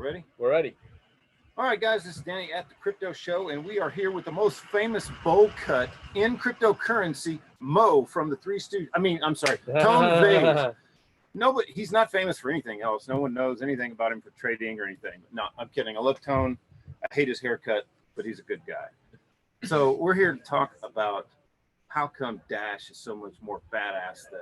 ready? We're ready. All right, guys, this is Danny at the Crypto Show, and we are here with the most famous bowl cut in cryptocurrency, Mo from the Three Stooges. Tone Vays. Nobody, he's not famous for anything else. No one knows anything about him for trading or anything. No, I'm kidding. I love Tone. I hate his haircut, but he's a good guy. So we're here to talk about how come Dash is so much more badass than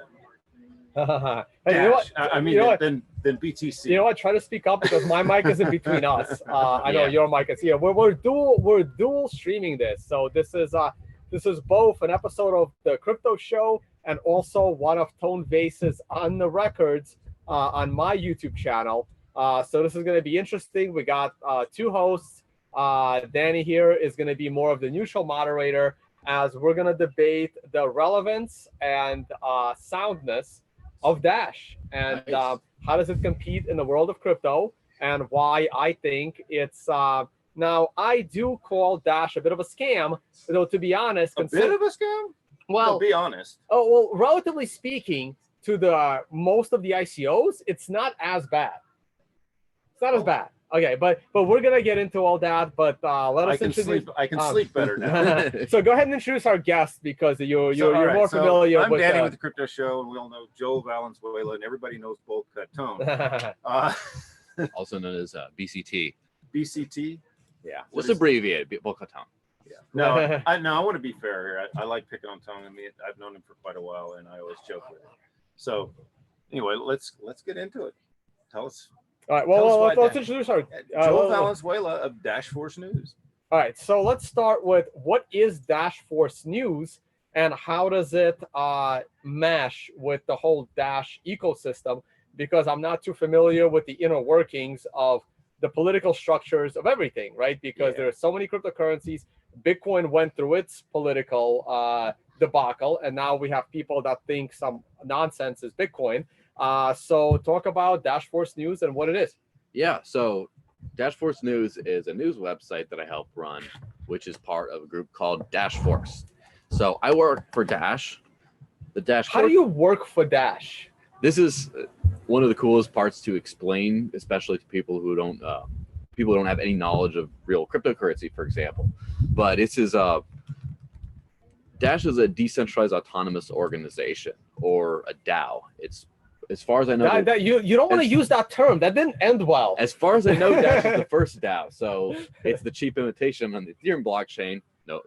Hey, Dash. you know what? Than BTC. You know what? Try to speak up because my mic is in between us. I know Yeah. your mic is here. We're dual streaming this, so this is both an episode of the Crypto Show and also one of Tone Vays's On the Records on my YouTube channel. So this is going to be interesting. We got two hosts. Danny here is going to be more of the neutral moderator, as we're going to debate the relevance and soundness of Dash and Nice. how does it compete in the world of crypto, and why I think it's now I do call Dash a bit of a scam, though, to be honest. A bit of a scam? Well, be honest. Oh, well, relatively speaking to the most of the ICOs, it's not as bad. It's not as bad. Okay, but we're gonna get into all that. But let us introduce. I can sleep better now. So go ahead and introduce our guest, because you're more familiar I'm with. Danny with the Crypto Show, and we all know Joe Valenzuela, and everybody knows Bold Cut Tone. Also known as BCT. BCT. Yeah. Just abbreviated, Boca Town. Yeah. No, I want to be fair here. I like picking on Tone. I mean, I've known him for quite a while, and I always joke with him. So, anyway, let's get into it. Tell us. All right. Well, let's Dash. introduce our Joe Valenzuela of Dash Force News. All right. So let's start with what is Dash Force News and how does it mesh with the whole Dash ecosystem? Because I'm not too familiar with the inner workings of the political structures of everything, right? Because there are so many cryptocurrencies. Bitcoin went through its political debacle, and now we have people that think some nonsense is Bitcoin. So talk about Dash Force News and what it is. Yeah, so Dash Force News is a news website that I help run, which is part of a group called Dash Force. So I work for Dash. The Dash. How do you work for Dash? This is one of the coolest parts to explain, especially to people who don't have any knowledge of real cryptocurrency, for example. But this is Dash is a decentralized autonomous organization, or a DAO. It's, as far as I know, you don't want to use that term. That didn't end well. As far as I know, Dash is the first DAO. So it's the cheap imitation on the Ethereum blockchain. No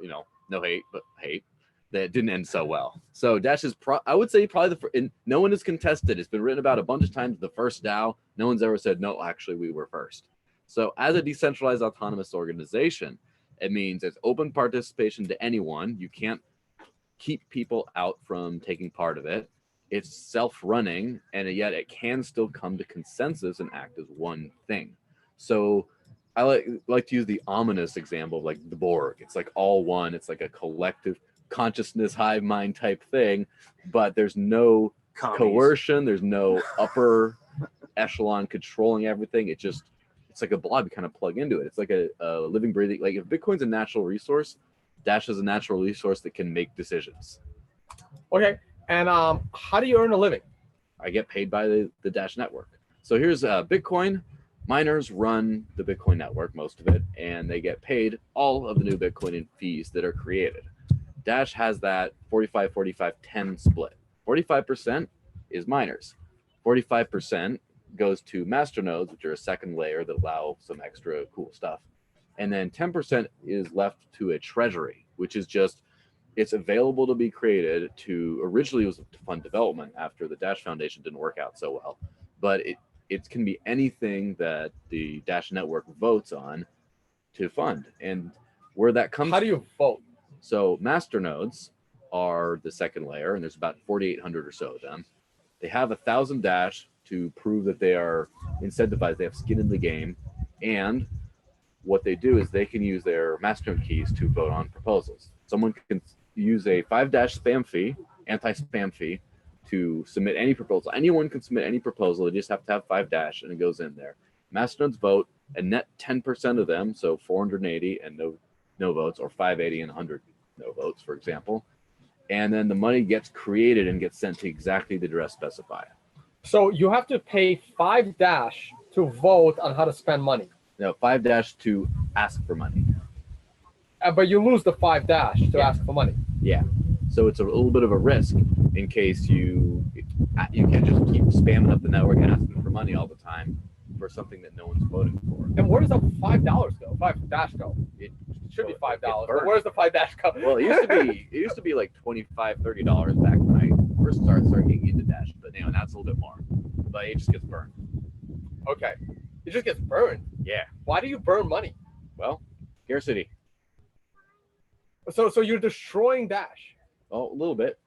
hate, but hate. That didn't end so well. So Dash is, I would say, probably no one has contested. It's been written about a bunch of times. The first DAO. No one's ever said, no, actually, we were first. So as a decentralized autonomous organization, it means it's open participation to anyone. You can't keep people out from taking part of it. It's self-running, and yet it can still come to consensus and act as one thing. So I like to use the ominous example of like the Borg. It's like all one. It's like a collective consciousness hive mind type thing, but there's no coercion. There's no upper echelon controlling everything. It's like a blob. You kind of plug into it. It's like a living, breathing. Like if Bitcoin's a natural resource, Dash is a natural resource that can make decisions. Okay. And how do you earn a living? I get paid by the Dash network. So here's Bitcoin. Miners run the Bitcoin network, most of it, and they get paid all of the new Bitcoin in fees that are created. Dash has that 45-45-10 split. 45% is miners. 45% goes to masternodes, which are a second layer that allow some extra cool stuff. And then 10% is left to a treasury, which is just, it's available to be created to, originally it was to fund development after the Dash Foundation didn't work out so well. But it can be anything that the Dash network votes on to fund. And where that comes How do you vote? So masternodes are the second layer, and there's about 4,800 or so of them. They have 1,000 Dash to prove that they are incentivized, they have skin in the game, and what they do is they can use their masternode keys to vote on proposals. Someone can use a 5 Dash spam fee, anti-spam fee, to submit any proposal. Anyone can submit any proposal. They just have to have 5 Dash, and it goes in there. Masternodes vote, and net 10% of them, so 480 and no votes, or 580 and 100 no votes, for example. And then the money gets created and gets sent to exactly the address specified. So you have to pay 5 Dash to vote on how to spend money. No, 5- to ask for money. But you lose the 5- to ask for money. Yeah. So it's a little bit of a risk in case you can't just keep spamming up the network and asking for money all the time for something that no one's voting for. And where does the $5 go? 5- go? It should be $5. But where's the 5- go? Well, it used to be like $25, $30 back when I first started getting into Dash. But now that's a little bit more. But it just gets burned. Okay. It just gets burned. Yeah. Why do you burn money? Well, scarcity. So you're destroying Dash. Oh, a little bit.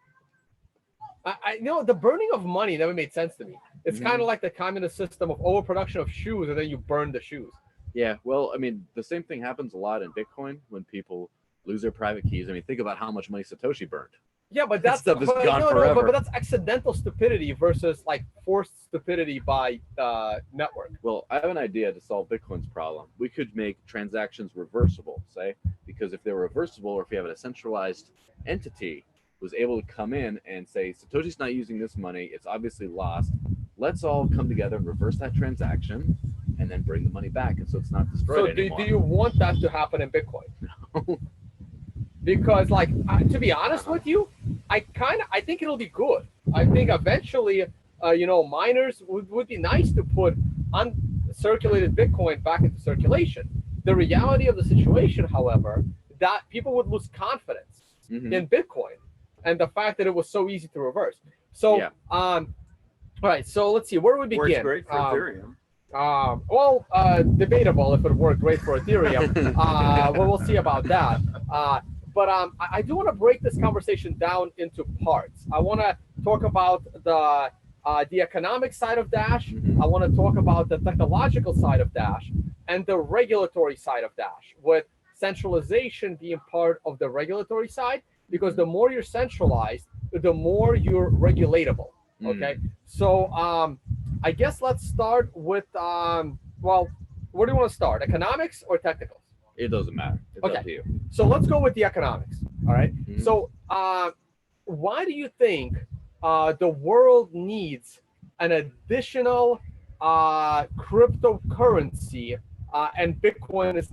I know the burning of money never made sense to me. It's kind of like the communist system of overproduction of shoes, and then you burn the shoes. Yeah, well, I mean, the same thing happens a lot in Bitcoin when people lose their private keys. I mean, think about how much money Satoshi burned. Yeah, but that stuff is gone forever. But that's accidental stupidity versus like forced stupidity by network. Well, I have an idea to solve Bitcoin's problem. We could make transactions reversible, say, because if they're reversible, or if you have a centralized entity who's able to come in and say, Satoshi's not using this money, it's obviously lost. Let's all come together and reverse that transaction and then bring the money back. And so it's not destroyed anymore. So do you want that to happen in Bitcoin? No. Because like, to be honest with you, I think it'll be good. I think eventually, miners would be nice to put uncirculated Bitcoin back into circulation. The reality of the situation, however, that people would lose confidence in Bitcoin and the fact that it was so easy to reverse. So, all right, so let's see, where do we begin? Works great for Ethereum. Debatable if it worked great for Ethereum. Well, we'll see about that. But I do want to break this conversation down into parts. I want to talk about the economic side of Dash. I want to talk about the technological side of Dash and the regulatory side of Dash, with centralization being part of the regulatory side, because the more you're centralized, the more you're regulatable. Okay, so I guess let's start with where do you want to start? Economics or technicals? It doesn't matter. It's up to you. So let's go with the economics. All right. So why do you think the world needs an additional cryptocurrency and Bitcoin is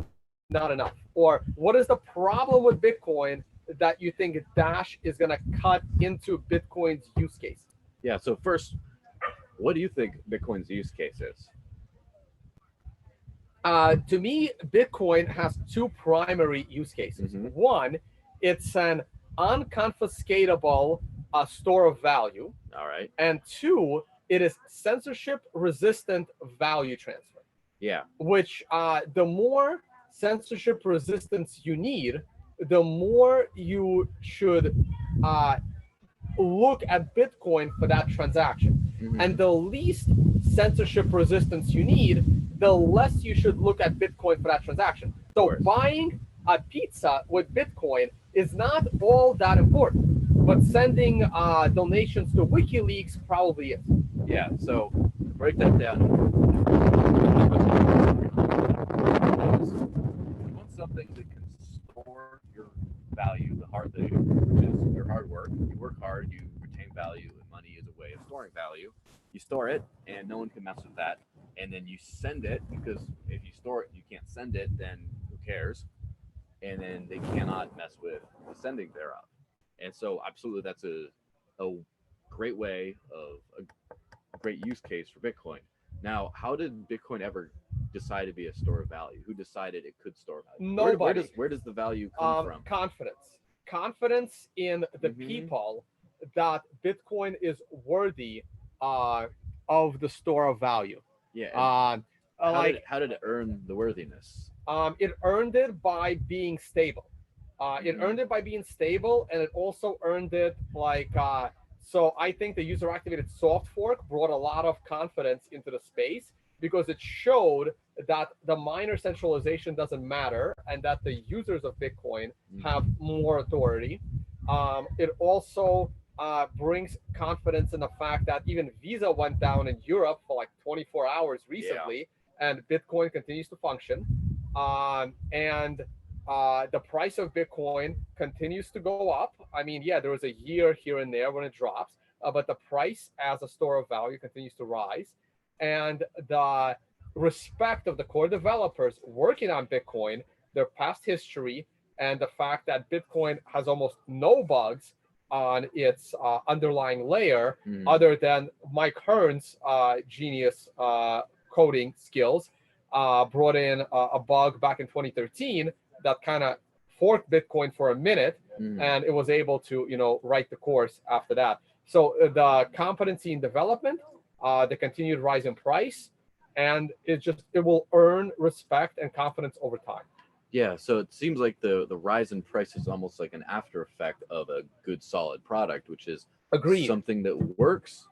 not enough? Or what is the problem with Bitcoin that you think Dash is going to cut into Bitcoin's use case? Yeah. So first, what do you think Bitcoin's use case is? To me, Bitcoin has two primary use cases. One, it's an unconfiscatable store of value. All right. And two, it is censorship-resistant value transfer. Yeah. Which the more censorship resistance you need, the more you should look at Bitcoin for that transaction. And the least censorship resistance you need, the less you should look at Bitcoin for that transaction. So buying a pizza with Bitcoin is not all that important, but sending donations to WikiLeaks probably is. Yeah, so to break that down, you want something that can store your value, which is your hard work. You work hard, you retain value, and money is a way of storing value. You store it, and no one can mess with that. And then you send it, because if you store it and you can't send it, then who cares? And then they cannot mess with the sending thereof. And so absolutely that's a great way of a great use case for Bitcoin. Now, how did Bitcoin ever decide to be a store of value? Who decided it could store value? Nobody. Where does the value come from? Confidence in the people that Bitcoin is worthy of the store of value. Yeah. How did it earn the worthiness? It earned it by being stable. It earned it by being stable, and it also earned it so I think the user-activated soft fork brought a lot of confidence into the space, because it showed that the miner centralization doesn't matter and that the users of Bitcoin have more authority. It also brings confidence in the fact that even Visa went down in Europe for like 24 hours recently, and Bitcoin continues to function. And the price of Bitcoin continues to go up. I mean, yeah, there was a year here and there when it drops, but the price as a store of value continues to rise. And the respect of the core developers working on Bitcoin, their past history, and the fact that Bitcoin has almost no bugs on its underlying layer, other than Mike Hearn's genius coding skills, brought in a bug back in 2013 that kind of forked Bitcoin for a minute, and it was able to, right the course after that. So the competency in development, the continued rise in price, and it will earn respect and confidence over time. Yeah, so it seems like the rise in price is almost like an after effect of a good solid product, which is something that works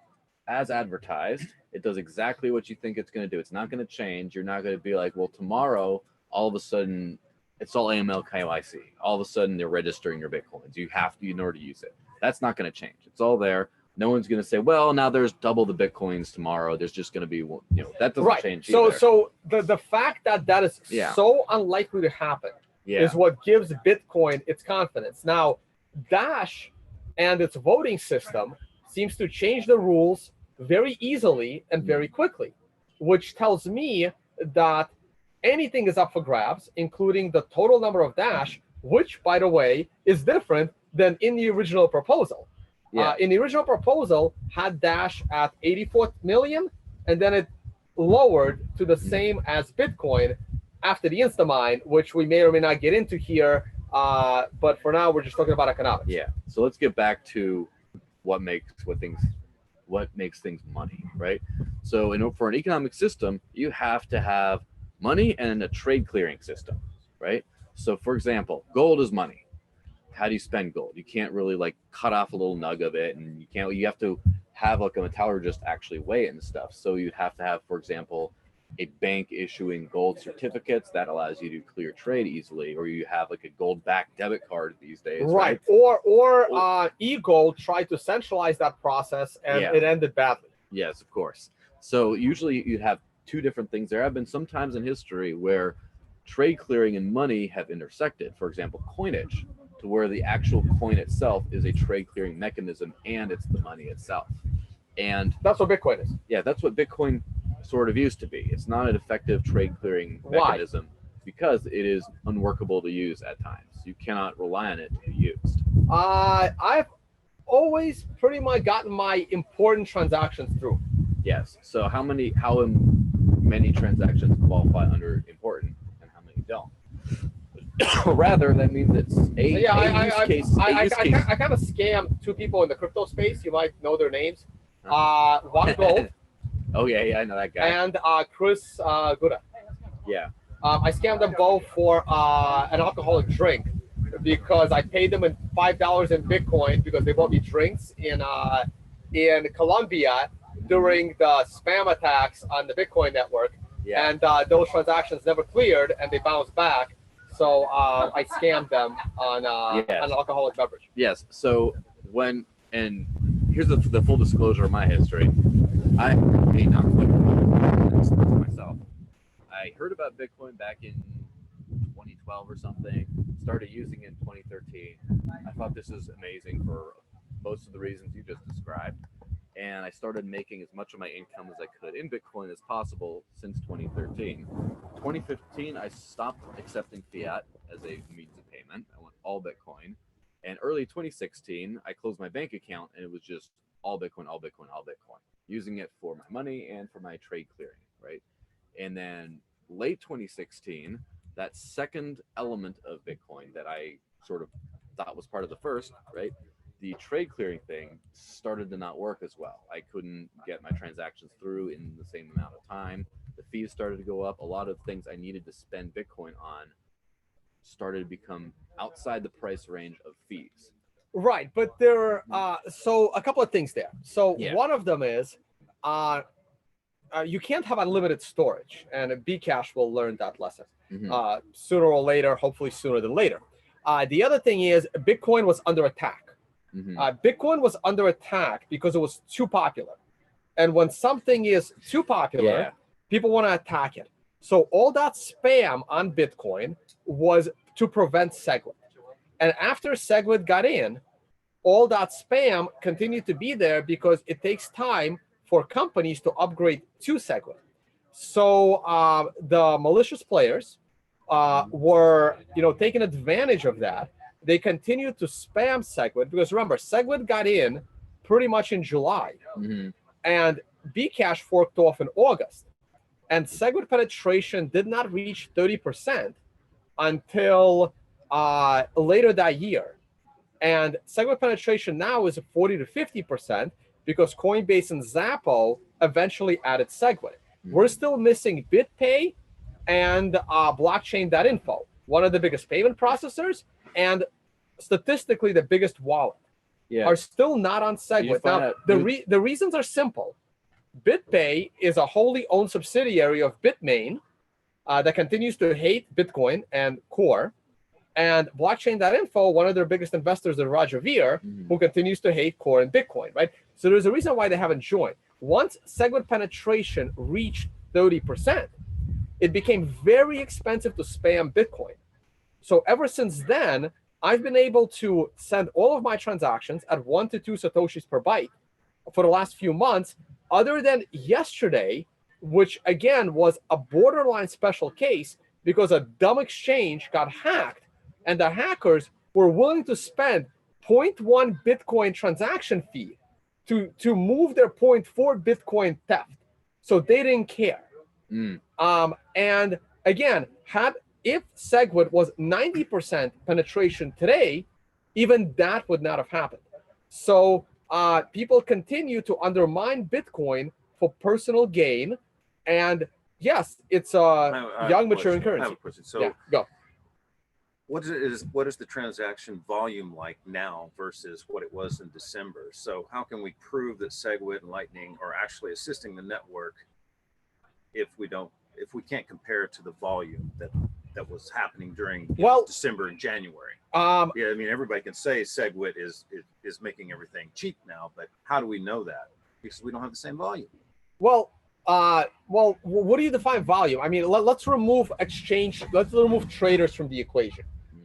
as advertised. It does exactly what you think it's going to do. It's not going to change. You're not going to be like, well, tomorrow all of a sudden it's all AML KYC. All of a sudden they're registering your Bitcoins. You have to in order to use it. That's not going to change. It's all there. No one's going to say, well, now there's double the Bitcoins tomorrow. There's just going to be, that doesn't change either. So the fact that is so unlikely to happen is what gives Bitcoin its confidence. Now, Dash and its voting system seems to change the rules very easily and very quickly, which tells me that anything is up for grabs, including the total number of Dash, which, by the way, is different than in the original proposal. In the original proposal, had Dash at 84 million, and then it lowered to the same as Bitcoin after the Instamine, which we may or may not get into here. But for now, we're just talking about economics. Yeah. So let's get back to what makes things money, right? So for an economic system, you have to have money and a trade clearing system, right? So for example, gold is money. How do you spend gold? You can't really like cut off a little nug of it, and you have to have like a metallurgist actually weigh it and stuff. So you'd have to have, for example, a bank issuing gold certificates that allows you to clear trade easily, or you have like a gold-backed debit card these days, right? Or eGold tried to centralize that process, and it ended badly. Yes, of course. So usually you'd have two different things. There have been some times in history where trade clearing and money have intersected. For example, coinage, to where the actual coin itself is a trade clearing mechanism and it's the money itself. And that's what Bitcoin is. Yeah, that's what Bitcoin sort of used to be. It's not an effective trade clearing mechanism because it is unworkable to use at times. You cannot rely on it to be used. I've always pretty much gotten my important transactions through. Yes. So how many transactions qualify under important and how many don't? Rather, that means it's a use case. I kind of scammed two people in the crypto space. You might know their names. Juan Gold. Oh yeah, I know that guy. And Chris Guda. Yeah. I scammed them both for an alcoholic drink because I paid them in $5 in Bitcoin because they bought me drinks in Colombia during the spam attacks on the Bitcoin network. Yeah. And those transactions never cleared and they bounced back. So I scammed them on an alcoholic beverage. Yes. So here's the full disclosure of my history. I may not quite myself. I heard about Bitcoin back in 2012 or something. Started using it in 2013. I thought this is amazing for most of the reasons you just described. And I started making as much of my income as I could in Bitcoin as possible since 2013. 2015, I stopped accepting fiat as a means of payment. I went all Bitcoin. And early 2016, I closed my bank account and it was just all Bitcoin, all Bitcoin, all Bitcoin, using it for my money and for my trade clearing, right? And then late 2016, that second element of Bitcoin that I sort of thought was part of the first, right? The trade clearing thing started to not work as well. I couldn't get my transactions through in the same amount of time. The fees started to go up. A lot of things I needed to spend Bitcoin on started to become outside the price range of fees. Right, but there are so a couple of things there. So one of them is you can't have unlimited storage, and Bcash will learn that lesson sooner or later, hopefully sooner than later. The other thing is Bitcoin was under attack. Bitcoin was under attack because it was too popular. And when something is too popular, people want to attack it. So all that spam on Bitcoin was to prevent SegWit. And after SegWit got in, all that spam continued to be there because it takes time for companies to upgrade to SegWit. So the malicious players were, taking advantage of that. They continued to spam SegWit because remember, SegWit got in pretty much in July, and Bcash forked off in August, and SegWit penetration did not reach 30% until later that year. And SegWit penetration now is 40 to 50% because Coinbase and Zappo eventually added SegWit. We're still missing BitPay and blockchain.info, one of the biggest payment processors and statistically the biggest wallet, are still not on SegWit. Now, the reasons are simple. BitPay is a wholly owned subsidiary of Bitmain that continues to hate Bitcoin and Core. And blockchain.info, one of their biggest investors is Roger Ver, who continues to hate Core and Bitcoin, right? So there's a reason why they haven't joined. Once SegWit penetration reached 30%, it became very expensive to spam Bitcoin. So ever since then, I've been able to send all of my transactions at 1 to 2 Satoshis per byte for the last few months, other than yesterday, which again was a borderline special case because a dumb exchange got hacked and the hackers were willing to spend 0.1 Bitcoin transaction fee to move their 0.4 Bitcoin theft. So they didn't care. And again, if SegWit was 90% penetration today, even that would not have happened. So people continue to undermine Bitcoin for personal gain. And yes, it's a young, maturing currency. I have a question. So yeah, go. What is the transaction volume like now versus what it was in December? So how can we prove that SegWit and Lightning are actually assisting the network if we can't compare it to the volume that was happening during December and January? Yeah, I mean, everybody can say SegWit is making everything cheap now, but how do we know that? Because we don't have the same volume. Well, what do you define volume? I mean, let's remove exchange, let's remove traders from the equation.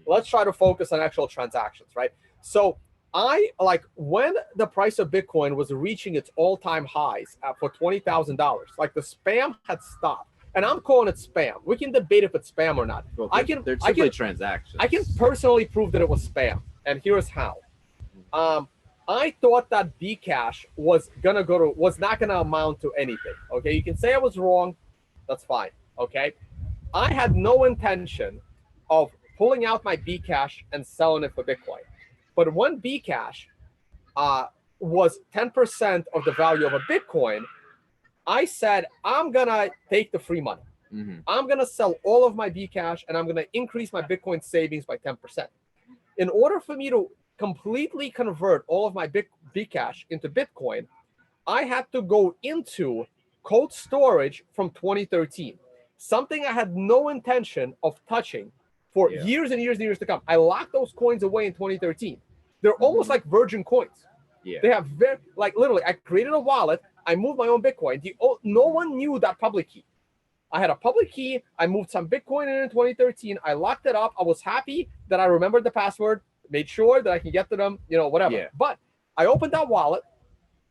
Let's try to focus on actual transactions, right? So when the price of Bitcoin was reaching its all-time highs for $20,000, like the spam had stopped. And I'm calling it spam. We can debate if it's spam or not. Well, they're simply transactions. I can personally prove that it was spam, and here's how. I thought that Bcash was not gonna amount to anything. Okay, you can say I was wrong, that's fine. Okay, I had no intention of pulling out my Bcash and selling it for Bitcoin, but when Bcash was 10% of the value of a Bitcoin, I said I'm gonna take the free money. I'm gonna sell all of my Bcash and I'm gonna increase my Bitcoin savings by 10%. In order for me to completely convert all of my Bcash into Bitcoin, I had to go into cold storage from 2013, something I had no intention of touching for years and years and years to come. I locked those coins away in 2013. They're almost like virgin coins. They have literally, I created a wallet, I moved my own Bitcoin. No one knew that public key. I had a public key, I moved some Bitcoin in 2013, I locked it up, I was happy that I remembered the password, made sure that I can get to them, whatever. But I opened that wallet.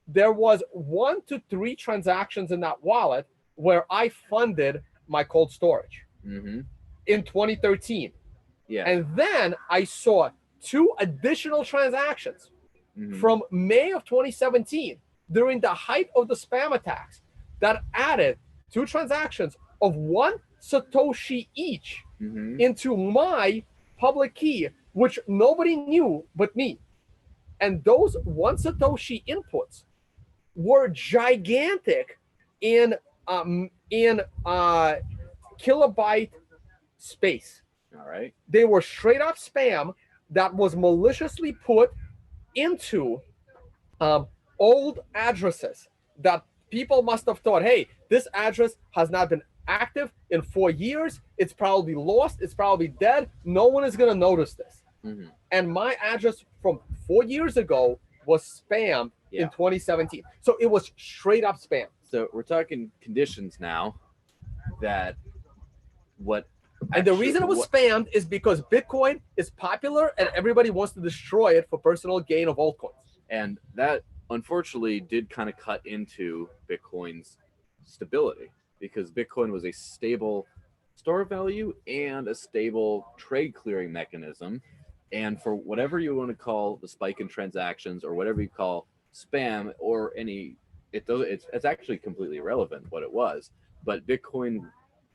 There was 1 to 3 transactions in that wallet where I funded my cold storage in 2013. And then I saw 2 additional transactions from May of 2017 during the height of the spam attacks that added 2 transactions of 1 Satoshi each into my public key, which nobody knew but me. And those 1 Satoshi inputs were gigantic in kilobyte space. All right. They were straight up spam that was maliciously put into old addresses that people must have thought, hey, this address has not been active in 4 years. It's probably lost. It's probably dead. No one is going to notice this. And my address from 4 years ago was spammed in 2017. So it was straight up spam. So we're talking conditions now that And the reason it was spammed is because Bitcoin is popular and everybody wants to destroy it for personal gain of altcoins. And that unfortunately did kind of cut into Bitcoin's stability. because Bitcoin was a stable store of value and a stable trade clearing mechanism. And for whatever you want to call the spike in transactions or whatever you call spam or any, it's actually completely irrelevant what it was. But Bitcoin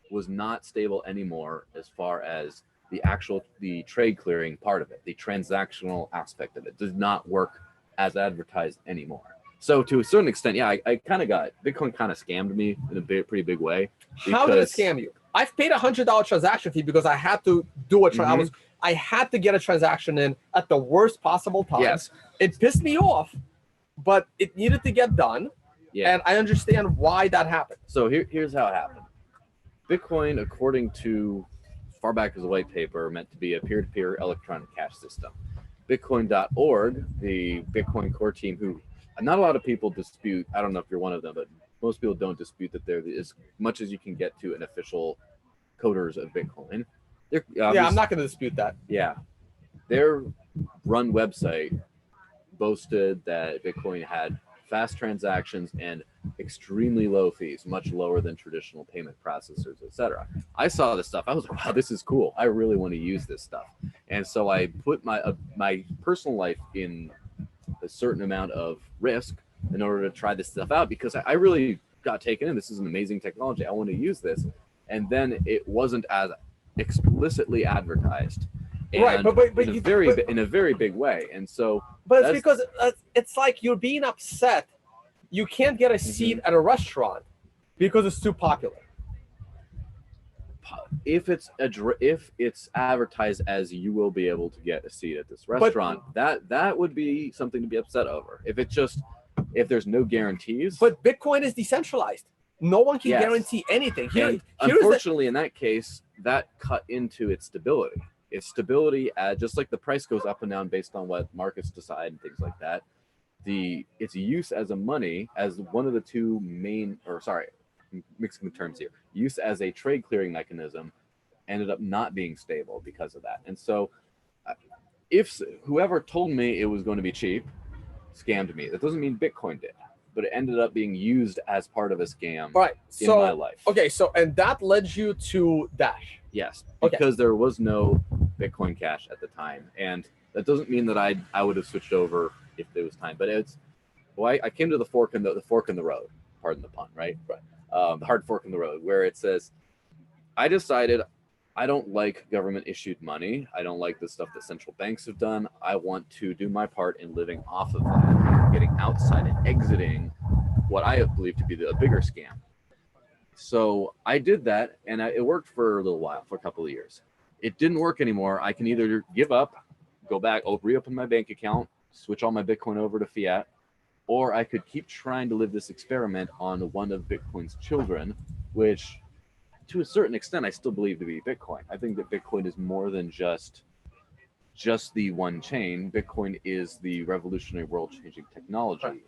was not stable anymore as far as the trade clearing part of it, the transactional aspect of it did not work as advertised anymore. So to a certain extent, yeah, I kind of got Bitcoin kind of scammed me in a pretty big way. How did it scam you? I've paid $100 transaction fee because I had to do a I had to get a transaction in at the worst possible time. Yes. It pissed me off, but it needed to get done. Yeah. And I understand why that happened. So here's how it happened. Bitcoin, according to far back as a white paper, meant to be a peer-to-peer electronic cash system. Bitcoin.org, the Bitcoin core team, who not a lot of people dispute, I don't know if you're one of them, but most people don't dispute that they're as much as you can get to an official coders of Bitcoin. Yeah, I'm not going to dispute that. Yeah. Their run website boasted that Bitcoin had fast transactions and extremely low fees, much lower than traditional payment processors, etc. I saw this stuff. I was like, wow, this is cool. I really want to use this stuff. And so I put my personal life in a certain amount of risk in order to try this stuff out because I really got taken in. This is an amazing technology. I want to use this. And then it wasn't as explicitly advertised. And right, but in a very big way. And so but it's because it's like you're being upset you can't get a seat at a restaurant because it's too popular. If it's advertised as you will be able to get a seat at this restaurant, that would be something to be upset over. If there's no guarantees. But Bitcoin is decentralized. No one can guarantee anything. Unfortunately, in that case, that cut into its stability. Its stability, just like the price goes up and down based on what markets decide and things like that. Its use as a money, as one of the two main, mixing the terms here, use as a trade clearing mechanism ended up not being stable because of that. And so if whoever told me it was going to be cheap scammed me. That doesn't mean Bitcoin did, but it ended up being used as part of a scam in my life. Okay, so and that led you to Dash. Yes, because there was no Bitcoin Cash at the time. And that doesn't mean that I would have switched over if there was time, but I came to the fork in the road, pardon the pun, right? The hard fork in the road, where it says, I decided I don't like government issued money. I don't like the stuff that central banks have done. I want to do my part in living off of that, getting outside and exiting what I believe to be a bigger scam. So I did that, and it worked for a little while, for a couple of years. It didn't work anymore. I can either give up, go back, reopen my bank account, switch all my Bitcoin over to fiat, or I could keep trying to live this experiment on one of Bitcoin's children, which to a certain extent I still believe to be Bitcoin. I think that Bitcoin is more than just the one chain. Bitcoin is the revolutionary world-changing technology.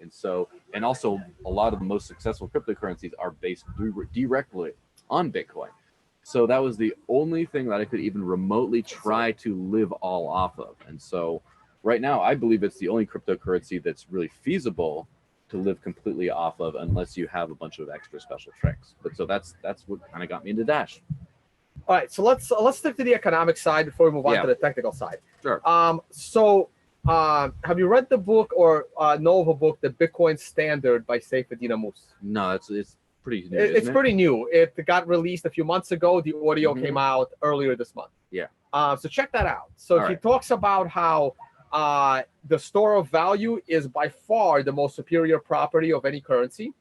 And also a lot of the most successful cryptocurrencies are based directly on Bitcoin. So that was the only thing that I could even remotely try to live all off of. And so right now, I believe it's the only cryptocurrency that's really feasible to live completely off of, unless you have a bunch of extra special tricks. But so that's what kind of got me into Dash. All right, so let's stick to the economic side before we move on to the technical side. Sure. Have you read the book or know of a book, The Bitcoin Standard by Saifedean Ammous? No, it's pretty new. It's pretty new. It got released a few months ago. The audio came out earlier this month. Yeah. So check that out. So he talks about how the store of value is by far the most superior property of any currency,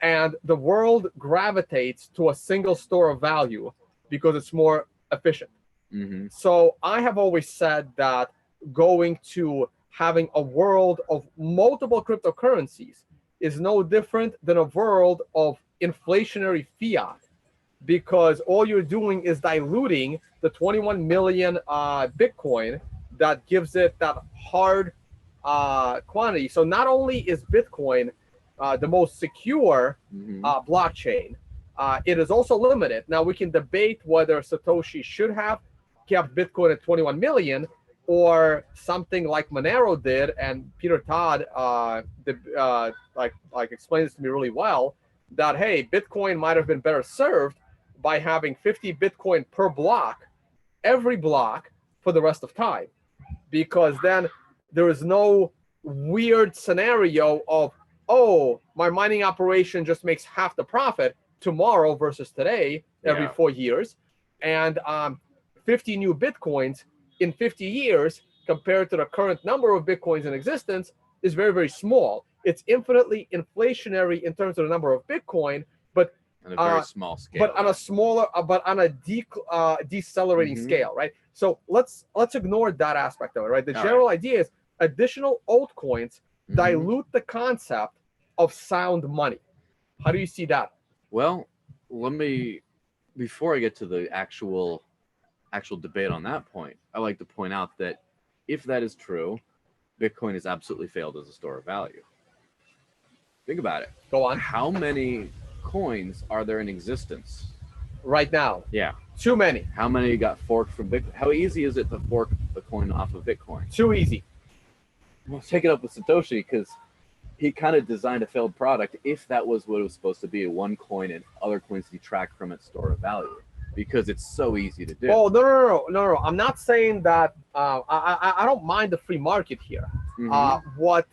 and the world gravitates to a single store of value because it's more efficient. So I have always said that going to having a world of multiple cryptocurrencies is no different than a world of inflationary fiat, because all you're doing is diluting the 21 million Bitcoin that gives it that hard quantity. So not only is Bitcoin the most secure blockchain, it is also limited. Now we can debate whether Satoshi should have kept Bitcoin at 21 million or something like Monero did, and Peter Todd explained this to me really well, that, hey, Bitcoin might have been better served by having 50 Bitcoin per block, every block for the rest of time, because then there is no weird scenario of, oh, my mining operation just makes half the profit tomorrow versus today every 4 years, and 50 new Bitcoins in 50 years compared to the current number of Bitcoins in existence is very, very small. It's infinitely inflationary in terms of the number of Bitcoin, but on a very small scale. But on a smaller, but on a decelerating scale, right? So let's ignore that aspect of it, right? The general idea is additional altcoins dilute the concept of sound money. How do you see that? Well, before I get to the actual debate on that point, I like to point out that if that is true, Bitcoin has absolutely failed as a store of value. Think about it. Go on. How many coins are there in existence right now? Yeah. Too many. How many got forked from Bitcoin? How easy is it to fork a coin off of Bitcoin? Too easy. Well, take it up with Satoshi, because he kind of designed a failed product if that was what it was supposed to be, one coin and other coins detract from its store of value, because it's so easy to do. Oh, no. I'm not saying that. I don't mind the free market here. Well,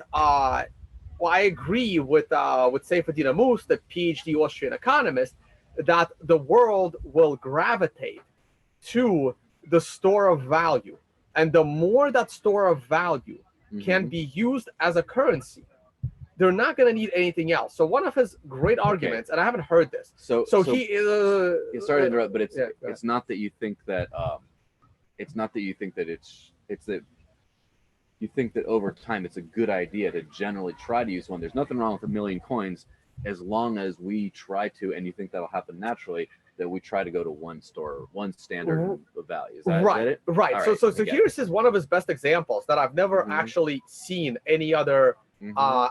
I agree with Seyfedin Ammous, the PhD Austrian economist, that the world will gravitate to the store of value. And the more that store of value can be used as a currency, they're not going to need anything else. So one of his great arguments, and I haven't heard this. So he is. Sorry to interrupt, but it's not that you think that it's that you think that over time it's a good idea to generally try to use one. There's nothing wrong with 1 million coins as long as we try to, and you think that'll happen naturally, that we try to go to one store, one standard of value. Is that it? Right. All So here's one of his best examples that I've never actually seen any other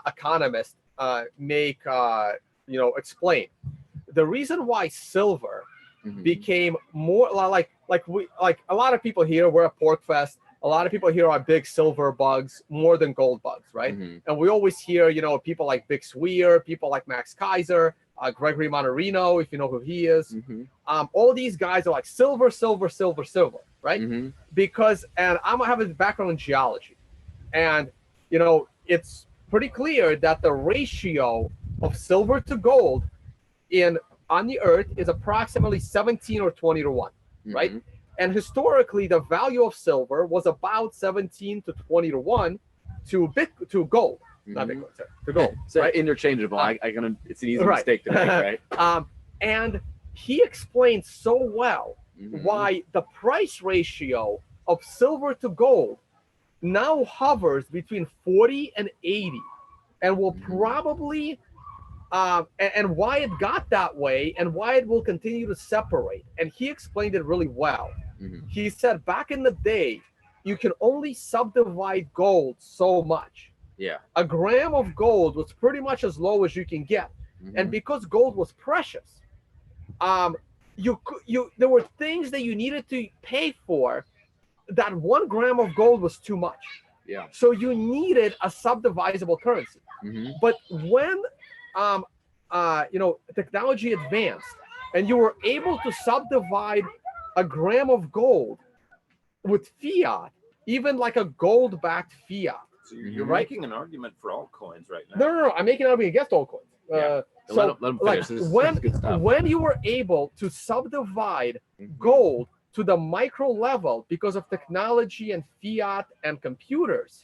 economist explain. The reason why silver became more like a lot of people here, we're at PorcFest. A lot of people here are big silver bugs more than gold bugs, right? And we always hear, people like Big Sweer, people like Max Kaiser, Gregory Monterino, if you know who he is. All these guys are like silver, right? Because, and I'm gonna have a background in geology, and it's pretty clear that the ratio of silver to gold on the earth is approximately 17 or 20 to 1, right? And historically, the value of silver was about 17 to 20 to 1 to gold. Not Bitcoin, sorry, to gold. So right? Interchangeable. It's an easy mistake to make, right? And he explained so well why the price ratio of silver to gold now hovers between 40 and 80, and will probably and why it got that way and why it will continue to separate. And he explained it really well. He said back in the day, you can only subdivide gold so much. Yeah. A gram of gold was pretty much as low as you can get. And because gold was precious, there were things that you needed to pay for that 1 gram of gold was too much. Yeah. So you needed a subdivisible currency. But when technology advanced and you were able to subdivide a gram of gold with fiat, even like a gold-backed fiat. So you're making an argument for altcoins right now. No. I'm making an argument against altcoins. So let him finish. When you were able to subdivide gold to the micro level because of technology and fiat and computers,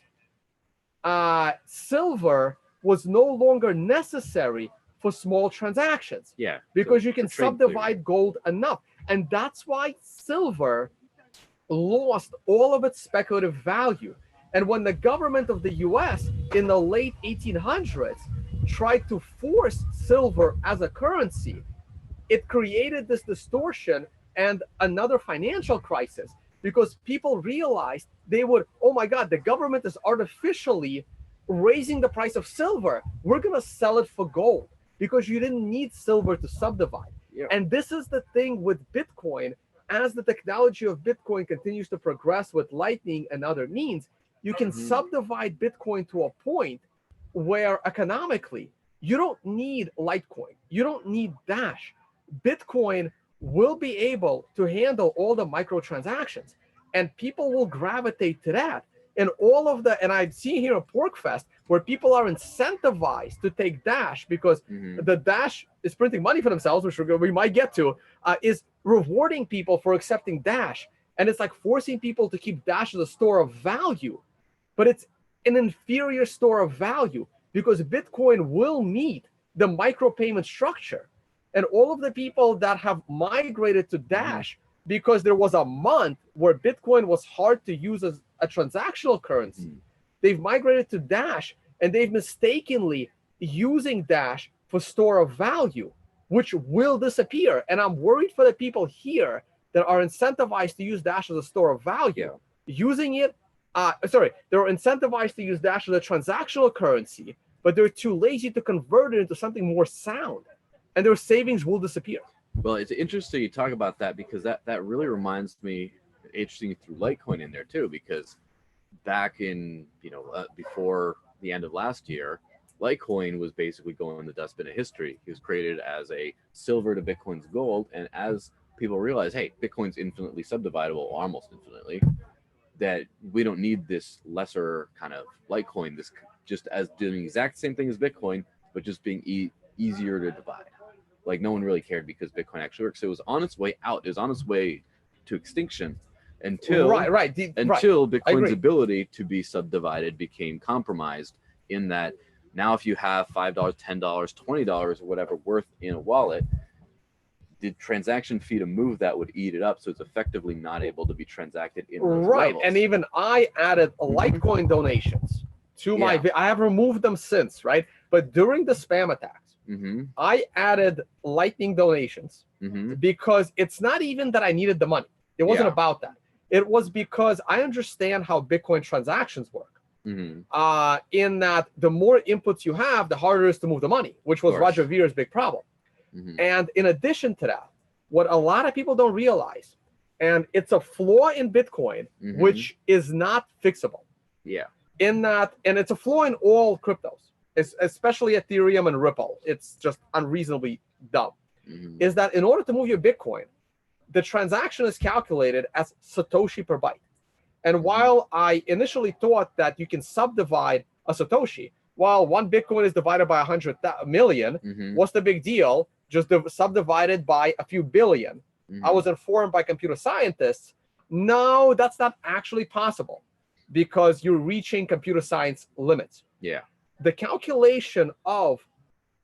silver was no longer necessary for small transactions. Yeah. Because you can subdivide gold enough. And that's why silver lost all of its speculative value. And when the government of the US in the late 1800s tried to force silver as a currency, it created this distortion and another financial crisis, because people realized oh my God, the government is artificially raising the price of silver. We're going to sell it for gold because you didn't need silver to subdivide. Yeah. And this is the thing with Bitcoin. As the technology of Bitcoin continues to progress with Lightning and other means, you can subdivide Bitcoin to a point where economically You don't need Litecoin. You don't need Dash. Bitcoin will be able to handle all the microtransactions, and people will gravitate to that. And all of the, and I've seen here at PorkFest where people are incentivized to take Dash because the Dash is printing money for themselves, which we might get to, is rewarding people for accepting Dash. And it's like forcing people to keep Dash as a store of value. But it's an inferior store of value because Bitcoin will meet the micropayment structure. And all of the people that have migrated to Dash because there was a month where Bitcoin was hard to use as a transactional currency, they've migrated to Dash and they've mistakenly using Dash for store of value, which will disappear. And I'm worried for the people here that are incentivized to use Dash as a store of value, using it. They're incentivized to use Dash as a transactional currency, but they're too lazy to convert it into something more sound, and their savings will disappear. Well, it's interesting you talk about that because that really reminds me, interesting through Litecoin in there too, because back in, before the end of last year, Litecoin was basically going in the dustbin of history. It was created as a silver to Bitcoin's gold, and as people realize, hey, Bitcoin's infinitely subdividable, or almost infinitely, that we don't need this lesser kind of Litecoin, this just as doing the exact same thing as Bitcoin, but just being easier to divide. Like no one really cared because Bitcoin actually works. So it was on its way out. It was on its way to extinction until Bitcoin's ability to be subdivided became compromised, in that now if you have $5, $10, $20 or whatever worth in a wallet, the transaction fee to move that would eat it up, so it's effectively not able to be transacted in those levels. And even I added Litecoin donations to my, I have removed them since, right? But during the spam attacks, I added Lightning donations because it's not even that I needed the money. It wasn't about that. It was because I understand how Bitcoin transactions work. In that the more inputs you have, the harder it is to move the money, which was Roger Ver's big problem. And in addition to that, what a lot of people don't realize, and it's a flaw in Bitcoin, which is not fixable. In that, and it's a flaw in all cryptos, especially Ethereum and Ripple. It's just unreasonably dumb. Is that in order to move your Bitcoin, the transaction is calculated as Satoshi per byte. And while I initially thought that you can subdivide a Satoshi, while one Bitcoin is divided by 100 million, what's the big deal? Just subdivided by a few billion. I was informed by computer scientists, no, that's not actually possible because you're reaching computer science limits. The calculation of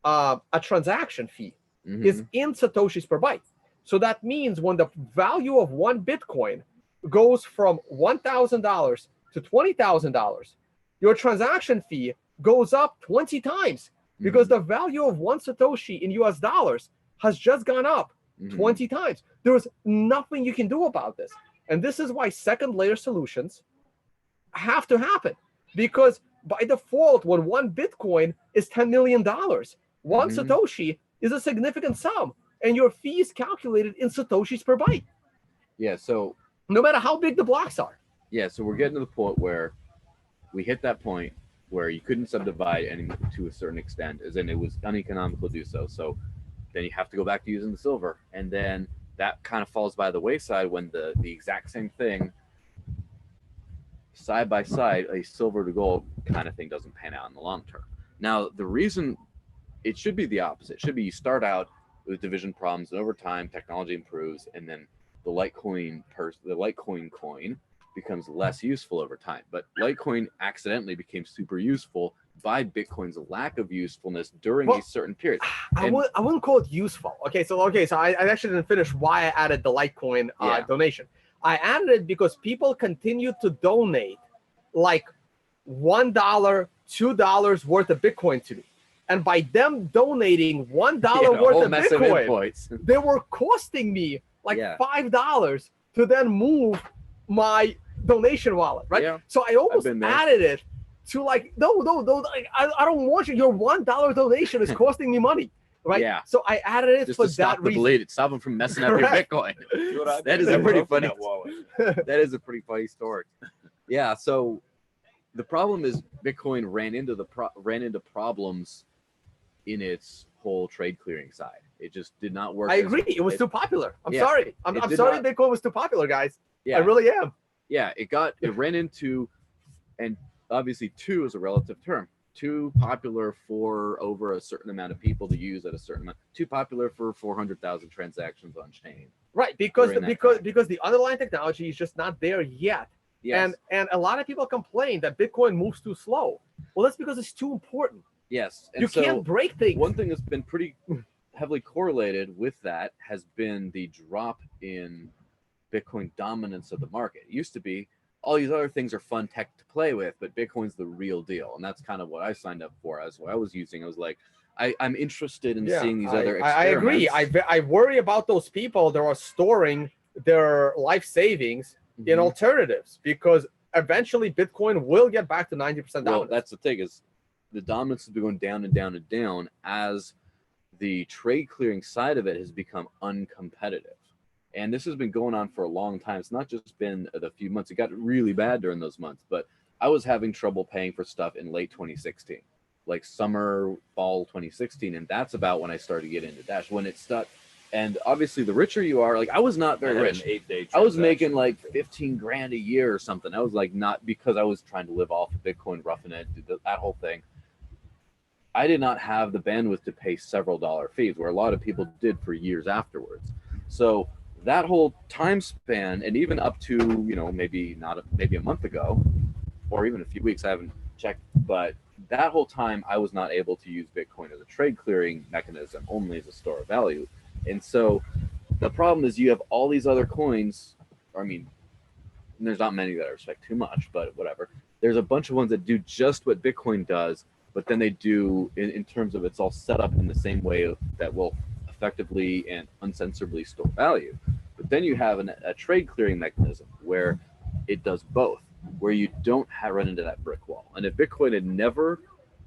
a transaction fee is in Satoshis per byte. So that means when the value of one Bitcoin goes from $1,000 to $20,000, your transaction fee goes up 20 times because the value of one Satoshi in US dollars has just gone up 20 times. There's nothing you can do about this. And this is why second layer solutions have to happen, because by default, when one Bitcoin is $10 million, one Satoshi is a significant sum, and your fee is calculated in Satoshis per byte. So no matter how big the blocks are. So we're getting to the point where we hit that point where you couldn't subdivide any to a certain extent, as in it was uneconomical to do so. So then you have to go back to using the silver, and then that kind of falls by the wayside when the exact same thing side by side, a silver to gold kind of thing, doesn't pan out in the long term. Now, the reason it should be the opposite. It should be you start out with division problems, and over time technology improves, and then the Litecoin coin becomes less useful over time. But Litecoin accidentally became super useful by Bitcoin's lack of usefulness during these certain periods. I wouldn't call it useful. So I actually didn't finish why I added the Litecoin donation. I added it because people continued to donate like $1, $2 worth of Bitcoin to me. And by them donating $1 worth of Bitcoin, they were costing me like $5 to then move my donation wallet, right? So I almost added it to like, no, I don't want you. Your $1 donation is costing me money, right? So I added it just for that reason. Bleed. Stop them from messing up your Bitcoin. That is a pretty funny. That is a pretty funny story. So the problem is Bitcoin ran into problems in its whole trade clearing side. It just did not work. I agree. It was too popular. I'm sorry. I'm It did sorry not- Bitcoin was too popular, guys. Yeah, I really am. yeah. It ran into, and obviously two is a relative term. Too popular for over a certain amount of people to use at a certain amount. Too popular for 400,000 transactions on chain. Right, because During that because the underlying technology is just not there yet. Yes. And a lot of people complain that Bitcoin moves too slow. Well, that's because it's too important. Yes. And You so can't break things. one thing that's been pretty heavily correlated with that has been the drop in Bitcoin dominance of the market. It used to be all these other things are fun tech to play with, but Bitcoin's the real deal. And that's kind of what I signed up for. As what I was using. I was like, I'm interested in seeing these other experiments. I agree. I worry about those people that are storing their life savings in alternatives, because eventually Bitcoin will get back to 90% dominance. Well, that's the thing, is the dominance has been going down and down and down as the trade clearing side of it has become uncompetitive. And this has been going on for a long time. It's not just been the few months. It got really bad during those months, but I was having trouble paying for stuff in late 2016, like summer, fall 2016. And that's about when I started to get into Dash, when it stuck. And obviously the richer you are, like I was not very rich. 8-day I was making like 15 grand a year or something. I was like, not because I was trying to live off of Bitcoin, roughing it, that whole thing. I did not have the bandwidth to pay several dollar fees, where a lot of people did for years afterwards. So that whole time span, and even up to, maybe a month ago, or even a few weeks, I haven't checked, but that whole time I was not able to use Bitcoin as a trade clearing mechanism, only as a store of value. And so the problem is you have all these other coins. I mean, there's not many that I respect too much, but whatever. There's a bunch of ones that do just what Bitcoin does, but then they do in terms of it's all set up in the same way that will effectively and uncensorably store value. But then you have a trade clearing mechanism where it does both, where you don't run into that brick wall. And if Bitcoin had never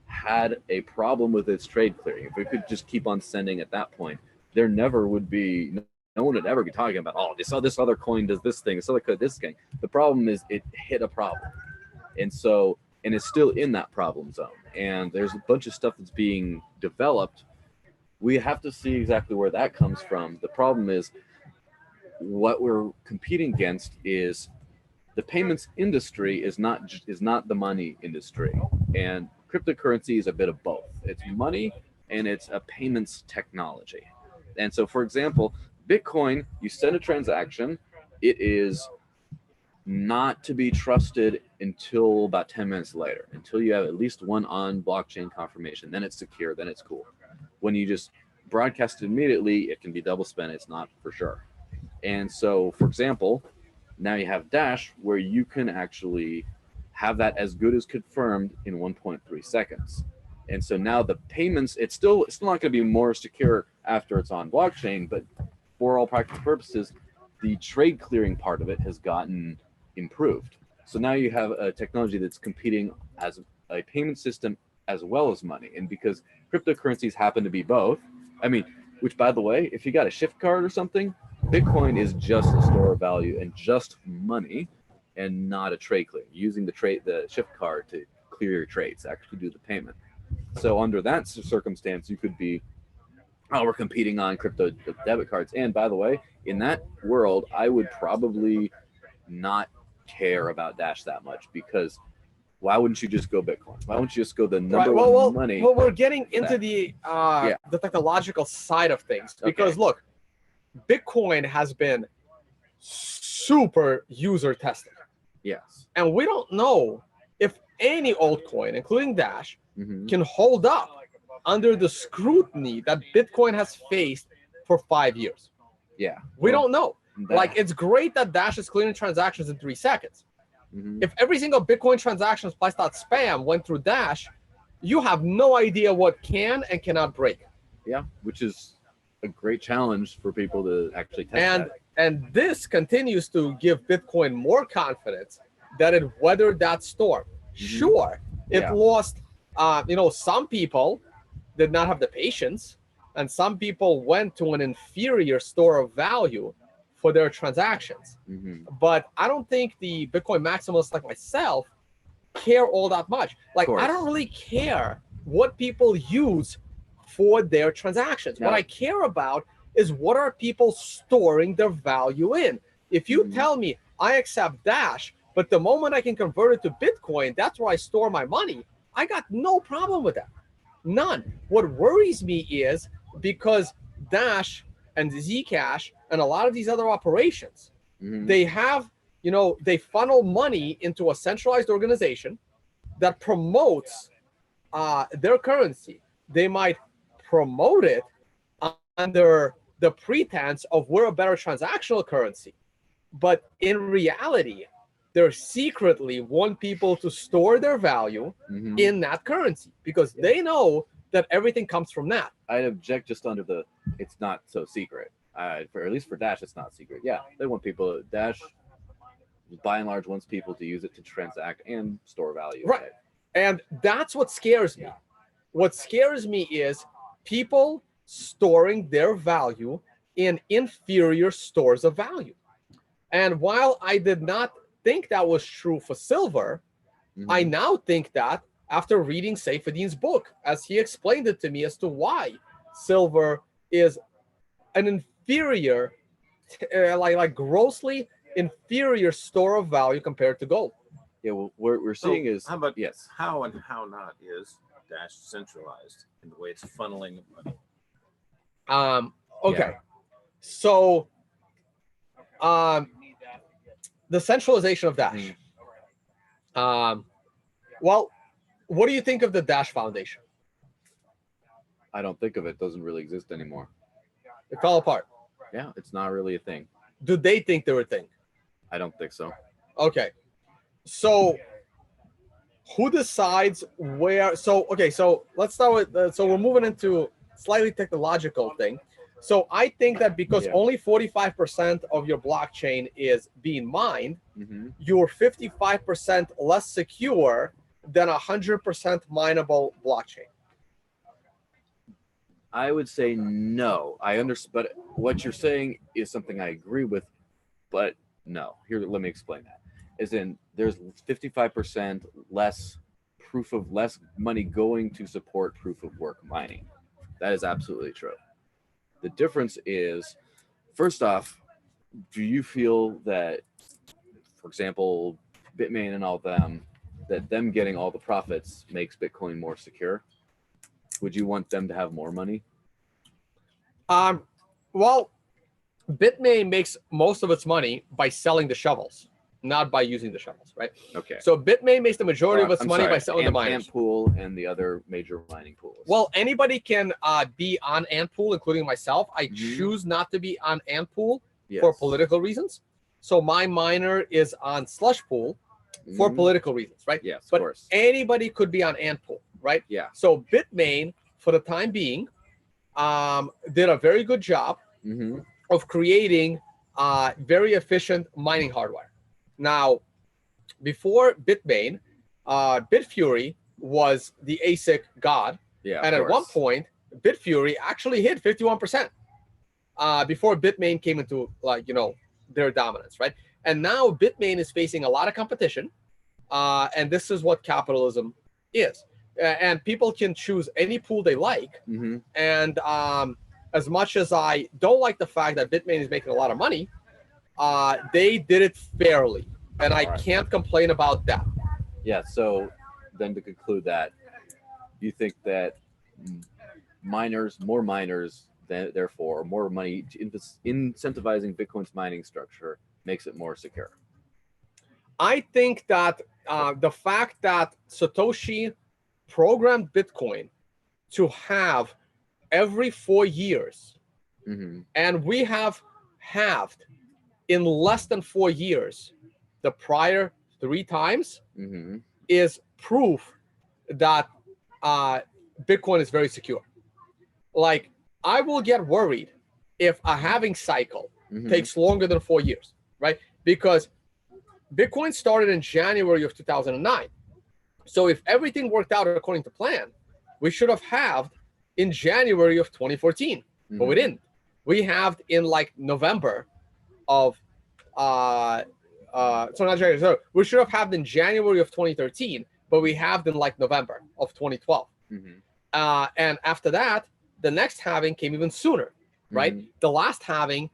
had a problem with its trade clearing, if it could just keep on sending at that point, there never would be, no one would ever be talking about, oh, this other coin does this thing, this other coin this thing. The problem is it hit a problem. And it's still in that problem zone. And there's a bunch of stuff that's being developed. We have to see exactly where that comes from. The problem is what we're competing against is the payments industry is not the money industry. And cryptocurrency is a bit of both. It's money and it's a payments technology. And so, for example, Bitcoin, you send a transaction, it is not to be trusted until about 10 minutes later, until you have at least one on blockchain confirmation. Then it's secure, then it's cool. When you just broadcast it immediately, it can be double spent, it's not for sure. And so, for example, now you have Dash, where you can actually have that as good as confirmed in 1.3 seconds. And so now the payments, it's still not going to be more secure after it's on blockchain, but for all practical purposes, the trade clearing part of it has gotten improved. So now you have a technology that's competing as a payment system as well as money. And because cryptocurrencies happen to be both, I mean, which, by the way, if you got a shift card or something, Bitcoin is just a store of value and just money and not a trade clear, using the shift card to clear your trades, actually do the payment. So under that circumstance, you could be, oh, we're competing on crypto debit cards. And by the way, in that world, I would probably not care about Dash that much, because why wouldn't you just go Bitcoin? Why wouldn't you just go the number one money? Well, we're getting into the technological side of things, because look, Bitcoin has been super user tested. Yes. And we don't know if any altcoin, including Dash, can hold up under the scrutiny that Bitcoin has faced for 5 years. Yeah. We don't know. Like, it's great that Dash is clearing transactions in 3 seconds. If every single Bitcoin transaction /spam went through Dash, you have no idea what can and cannot break. Yeah, which is a great challenge for people to actually test that. And this continues to give Bitcoin more confidence that it weathered that storm. Sure, it lost, some people did not have the patience, and some people went to an inferior store of value for their transactions. But I don't think the Bitcoin maximalists like myself care all that much. Like, I don't really care what people use for their transactions. No. What I care about is what are people storing their value in. If you tell me I accept Dash, but the moment I can convert it to Bitcoin, that's where I store my money, I got no problem with that. None. What worries me is because Dash and Zcash and a lot of these other operations, they have, they funnel money into a centralized organization that promotes their currency. They might promote it under the pretense of we're a better transactional currency. But in reality, they secretly want people to store their value in that currency because they know that everything comes from that. I'd object just under the, it's not so secret. For at least for Dash, it's not secret. Yeah, they want people, Dash by and large wants people to use it to transact and store value. Right. And that's what scares me. What scares me is people storing their value in inferior stores of value. And while I did not think that was true for silver, I now think that after reading Seyfedin's book, as he explained it to me as to why silver is an inferior, like grossly inferior store of value compared to gold. Yeah, well, what we're seeing is how about yes. How and how not is Dash centralized in the way it's funneling the money? Okay. Yeah. So the centralization of Dash. Well, what do you think of the Dash Foundation? I don't think of it. Doesn't really exist anymore. It fell apart. Yeah, it's not really a thing. Do they think they're a thing? I don't think so. Okay. So who decides where? So, okay, so let's start with, so we're moving into slightly technological thing. So I think that because only 45% of your blockchain is being mined, you're 55% less secure than 100% mineable blockchain. I would say no. I understand, but what you're saying is something I agree with, but no. Here, let me explain that. As in, there's 55% less less money going to support proof of work mining. That is absolutely true. The difference is, first off, do you feel that, for example, Bitmain and all them, that them getting all the profits makes Bitcoin more secure? Would you want them to have more money? Well, Bitmain makes most of its money by selling the shovels, not by using the shovels, right? Okay. So Bitmain makes the majority of its money by selling the miners. Antpool and the other major mining pools. Well, anybody can be on Antpool, including myself. I choose not to be on Antpool for political reasons. So my miner is on Slushpool for political reasons, right? Yes, but of course. Anybody could be on Antpool, right? Yeah. So Bitmain, for the time being, did a very good job of creating very efficient mining hardware. Now, before Bitmain, Bitfury was the ASIC god. Yeah. And at one point, Bitfury actually hit 51% before Bitmain came into, like, their dominance, right? And now Bitmain is facing a lot of competition. And this is what capitalism is. And people can choose any pool they like. And as much as I don't like the fact that Bitmain is making a lot of money, they did it fairly. And I can't complain about that. Yeah, so then to conclude that, you think that more miners, therefore, more money incentivizing Bitcoin's mining structure makes it more secure? I think that the fact that Satoshi programmed Bitcoin to have every 4 years, and we have halved in less than 4 years the prior 3 times, is proof that Bitcoin is very secure. Like, I will get worried if a halving cycle takes longer than 4 years, right? Because Bitcoin started in January of 2009. So if everything worked out according to plan, we should have halved in January of 2014, but we didn't. We halved in like November of, so not January, so we should have halved in January of 2013, but we halved in like November of 2012. And after that, The next halving came even sooner, right? The last halving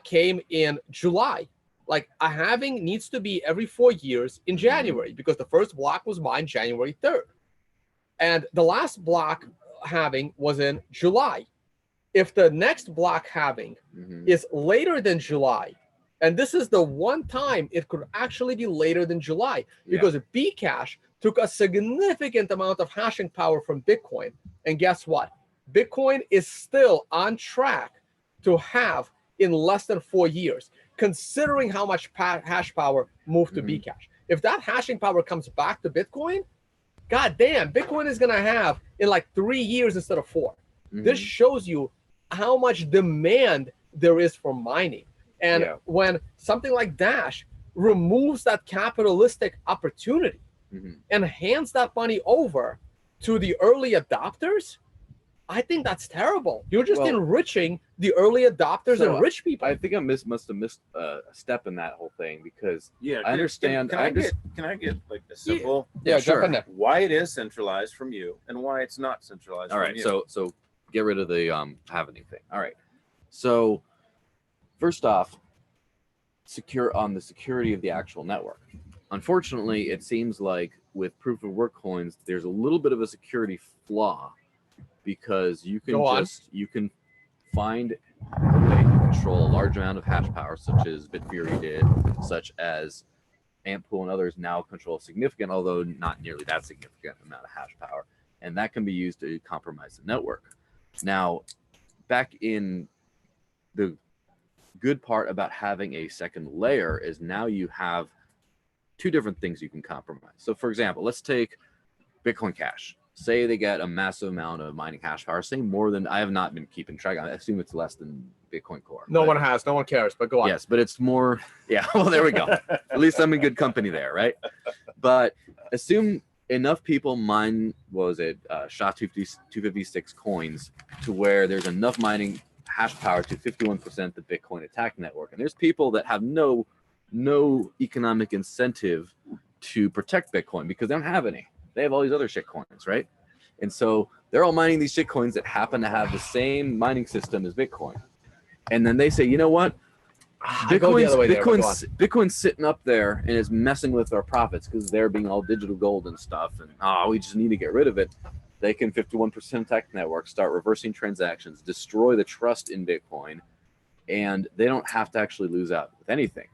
came in July. Like a halving needs to be every 4 years in January because the first block was mined January 3rd. And the last block halving was in July. If the next block halving is later than July, and this is the one time it could actually be later than July because Bcash took a significant amount of hashing power from Bitcoin. And guess what? Bitcoin is still on track to have in less than 4 years, considering how much hash power moved to Bcash. If that hashing power comes back to Bitcoin, god damn, Bitcoin is going to have in like 3 years instead of 4. This shows you how much demand there is for mining. And when something like Dash removes that capitalistic opportunity and hands that money over to the early adopters, I think that's terrible. You're just enriching the early adopters and rich people. I think I must have missed a step in that whole thing because I understand. Can I get like a simple jump in there. Why it is centralized from you and why it's not centralized All from right, you? so get rid of the halving thing. All right. So first off, on the security of the actual network. Unfortunately, it seems like with proof of work coins, there's a little bit of a security flaw because you can find a way to control a large amount of hash power, such as Bitfury did, such as Antpool and others now control a significant, although not nearly that significant amount of hash power, and that can be used to compromise the network. Now, back in the good part about having a second layer is now you have two different things you can compromise. So for example, let's take Bitcoin Cash. Say they get a massive amount of mining hash power, say more than, I have not been keeping track. I assume it's less than Bitcoin Core. No one cares, but go on. Yes, but it's more, well, there we go. At least I'm in good company there, right? But assume enough people mine, SHA-256 coins to where there's enough mining hash power to 51% the Bitcoin attack network. And there's people that have no economic incentive to protect Bitcoin because they don't have any. They have all these other shit coins, right? And so they're all mining these shit coins that happen to have the same mining system as Bitcoin. And then they say, you know what? Bitcoin's sitting up there and is messing with our profits because they're being all digital gold and stuff. And we just need to get rid of it. They can 51% attack the network, start reversing transactions, destroy the trust in Bitcoin, and they don't have to actually lose out with anything.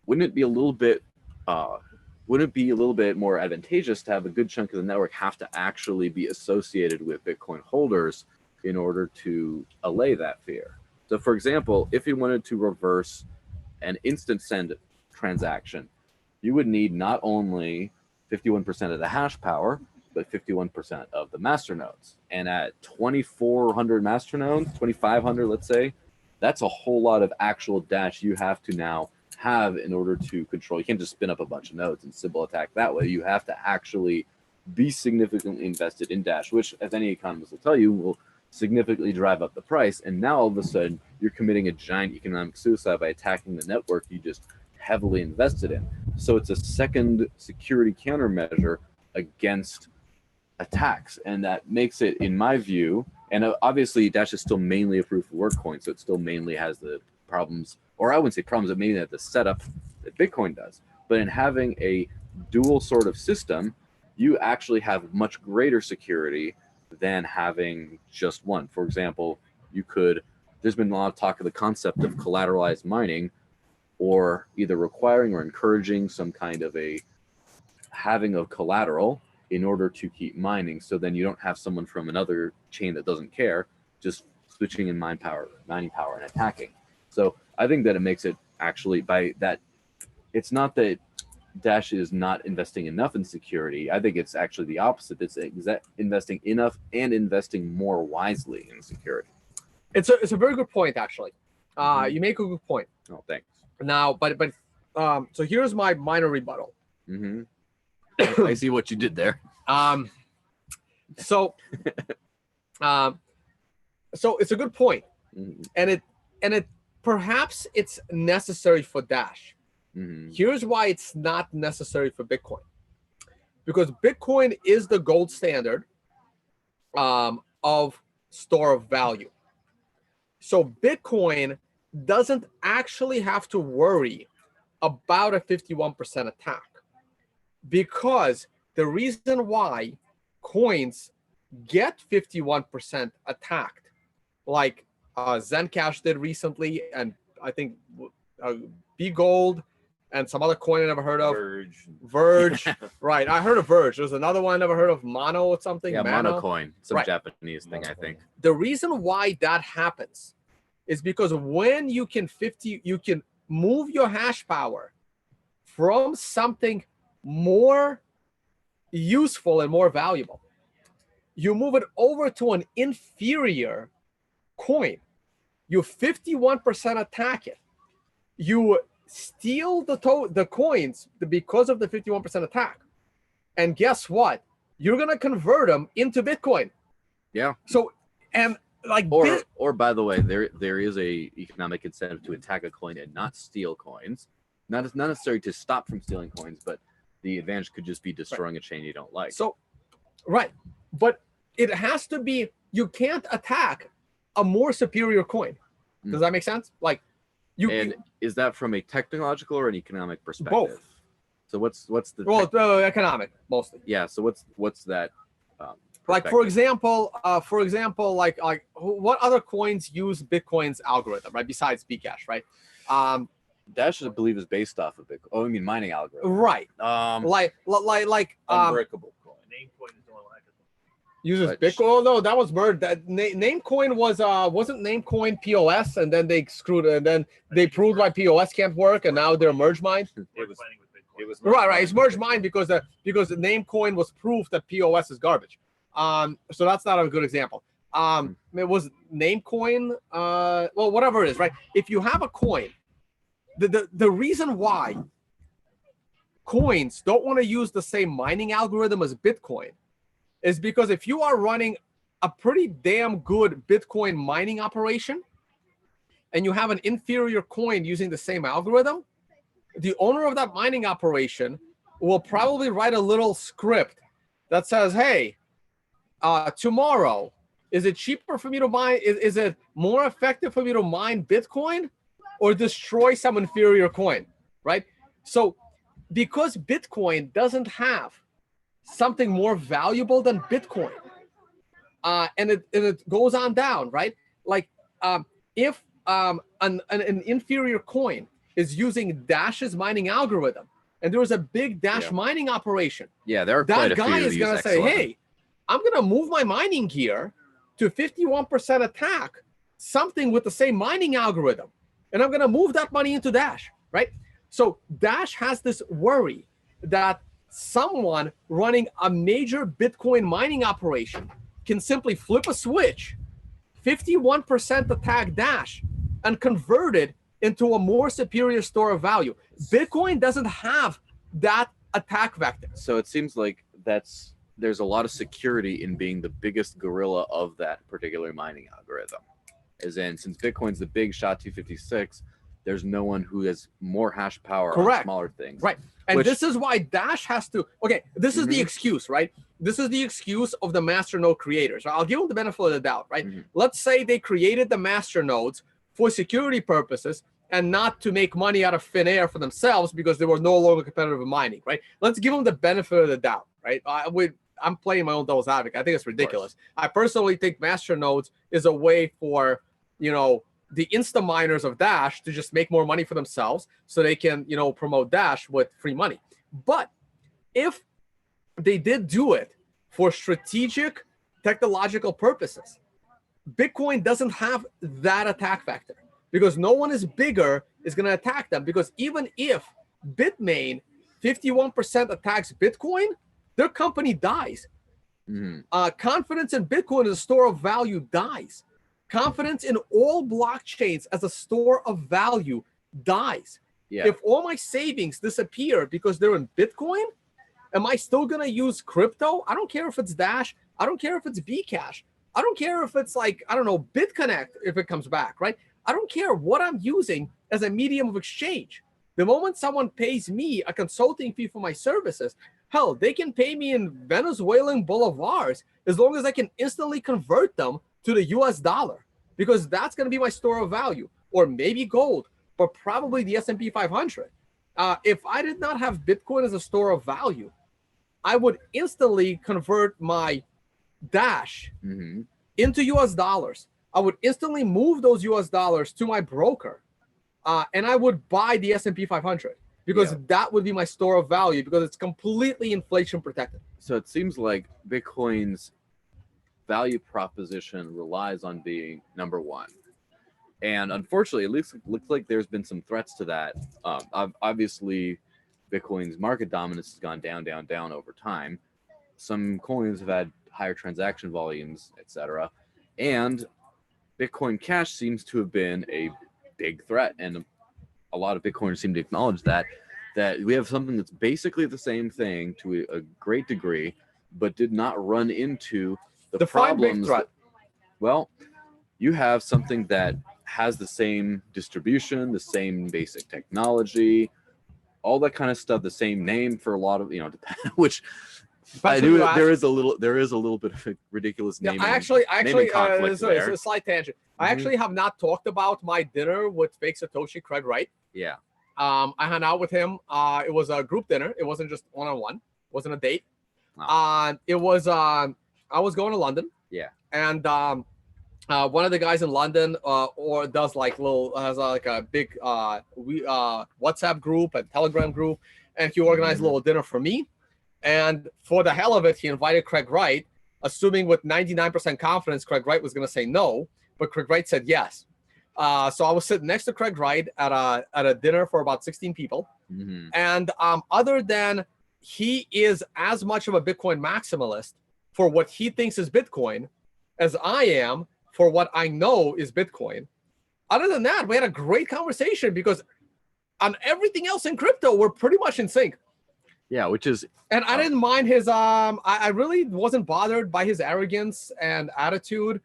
Wouldn't it be a little bit more advantageous to have a good chunk of the network have to actually be associated with Bitcoin holders in order to allay that fear? So for example, if you wanted to reverse an instant send transaction, you would need not only 51% of the hash power, but 51% of the master nodes. And at 2,400 master nodes, 2,500, let's say, that's a whole lot of actual Dash you have to now have in order to control. You can't just spin up a bunch of nodes and Sybil attack that way. You have to actually be significantly invested in Dash, which, as any economist will tell you, will significantly drive up the price. And now all of a sudden, you're committing a giant economic suicide by attacking the network you just heavily invested in. So it's a second security countermeasure against attacks, and that makes it, in my view, and obviously Dash is still mainly a proof of work coin, so it still mainly has the problems, or I wouldn't say problems, it mainly has the setup that Bitcoin does. But in having a dual sort of system, you actually have much greater security than having just one. For example, there's been a lot of talk of the concept of collateralized mining, or either requiring or encouraging some kind of a having of collateral in order to keep mining, so then you don't have someone from another chain that doesn't care just switching in mining power and attacking. So I think that it makes it actually, by that, it's not that Dash is not investing enough in security. I think it's actually the opposite. It's investing enough and investing more wisely in security. It's a very good point, actually. You make a good point. Oh, thanks. Now, but so here's my minor rebuttal. I see what you did there. So it's a good point, and it perhaps it's necessary for Dash. Here's why it's not necessary for Bitcoin, because Bitcoin is the gold standard of store of value. So Bitcoin doesn't actually have to worry about a 51% attack, because the reason why coins get 51% attacked, like Zencash did recently, and I think B Gold and some other coin I never heard of. Verge. Right. I heard of Verge. There's another one I never heard of, Mono or something. Yeah, Mono Monocoin, some right. Japanese thing, I think. The reason why that happens is because when you can move your hash power from something more useful and more valuable, you move it over to an inferior coin. You 51% attack it. You steal the coins because of the 51% attack. And guess what? You're going to convert them into Bitcoin. Yeah. So, and like, or by the way, there is a economic incentive to attack a coin and not steal coins. Not necessarily to stop from stealing coins, but the advantage could just be destroying a chain you don't like. So, right. But it has to be, you can't attack a more superior coin. Does that make sense? Like, is that from a technological or an economic perspective? Both. So what's the economic mostly? Yeah. So what's that? Like for example, like what other coins use Bitcoin's algorithm, right? Besides Bcash, right? Dash, I believe, is based off of Bitcoin. Oh, I mean mining algorithm. Right. Like Unbreakable coin. Namecoin is more like it. Uses Bitcoin. Oh no, that was merged. That Namecoin wasn't Namecoin POS, and then they screwed it, and then they proved why POS can't work, and now they're merge mined. It was right. It's merge mined because the Namecoin was proof that POS is garbage. So that's not a good example. It was Namecoin. Well, whatever it is, right? If you have a coin, the reason why coins don't want to use the same mining algorithm as Bitcoin is because if you are running a pretty damn good Bitcoin mining operation and you have an inferior coin using the same algorithm, the owner of that mining operation will probably write a little script that says, hey, tomorrow, is it cheaper for me to mine? Is it more effective for me to mine Bitcoin or destroy some inferior coin, right? So because Bitcoin doesn't have something more valuable than Bitcoin, and it goes on down, right? Like if an inferior coin is using Dash's mining algorithm, and there was a big Dash mining operation, there are quite that guy is going to say, hey, I'm going to move my mining gear to 51% attack something with the same mining algorithm, and I'm going to move that money into Dash, right? So Dash has this worry that someone running a major Bitcoin mining operation can simply flip a switch, 51% attack Dash, and convert it into a more superior store of value. Bitcoin doesn't have that attack vector. So it seems like there's a lot of security in being the biggest gorilla of that particular mining algorithm. As in, since Bitcoin's the big SHA-256, there's no one who has more hash power on smaller things. Right. And this is why Dash has to, this is the excuse, right? This is the excuse of the masternode creators. I'll give them the benefit of the doubt, right? Let's say they created the masternodes for security purposes and not to make money out of thin air for themselves because they were no longer competitive in mining, right? Let's give them the benefit of the doubt, right? I'm playing my own devil's advocate. I think it's ridiculous. I personally think masternodes is a way for, the insta miners of Dash to just make more money for themselves so they can, promote Dash with free money. But if they did do it for strategic technological purposes, Bitcoin doesn't have that attack factor because no one is bigger is going to attack them, because even if Bitmain 51% attacks Bitcoin, their company dies. Confidence in Bitcoin as a store of value dies. Confidence in all blockchains as a store of value dies. If all my savings disappear because they're in Bitcoin, am I still going to use crypto? I don't care if it's Dash. I don't care if it's Bcash. I don't care if it's BitConnect if it comes back, right? I don't care what I'm using as a medium of exchange. The moment someone pays me a consulting fee for my services, hell, they can pay me in Venezuelan bolivars as long as I can instantly convert them to the US dollar, because that's going to be my store of value, or maybe gold, but probably the S&P 500. If I did not have Bitcoin as a store of value, I would instantly convert my Dash into US dollars. I would instantly move those US dollars to my broker, and I would buy the S&P 500, because that would be my store of value, because it's completely inflation protected. So it seems like Bitcoin's value proposition relies on being number one. And unfortunately, it looks like there's been some threats to that. Obviously, Bitcoin's market dominance has gone down, down, down over time. Some coins have had higher transaction volumes, etc. And Bitcoin Cash seems to have been a big threat. And a lot of Bitcoiners seem to acknowledge that we have something that's basically the same thing to a great degree, but did not run into the problems. Big threat. Well, you have something that has the same distribution, the same basic technology, all that kind of stuff, the same name for a lot of, which I do. There is a little bit of a ridiculous name. I actually, it's a slight tangent. I actually have not talked about my dinner with fake Satoshi Craig Wright. Yeah. I hung out with him. It was a group dinner. It wasn't just one-on-one. It wasn't a date. Oh. It was. I was going to London. Yeah. And one of the guys in London does has like a big WhatsApp group and Telegram group, and he organized a little dinner for me. And for the hell of it, he invited Craig Wright, assuming with 99% confidence Craig Wright was going to say no, but Craig Wright said yes. So I was sitting next to Craig Wright at a dinner for about 16 people. And other than he is as much of a Bitcoin maximalist for what he thinks is Bitcoin as I am for what I know is Bitcoin. Other than that, we had a great conversation, because on everything else in crypto, we're pretty much in sync. Yeah, which is... And I didn't mind his... I really wasn't bothered by his arrogance and attitude.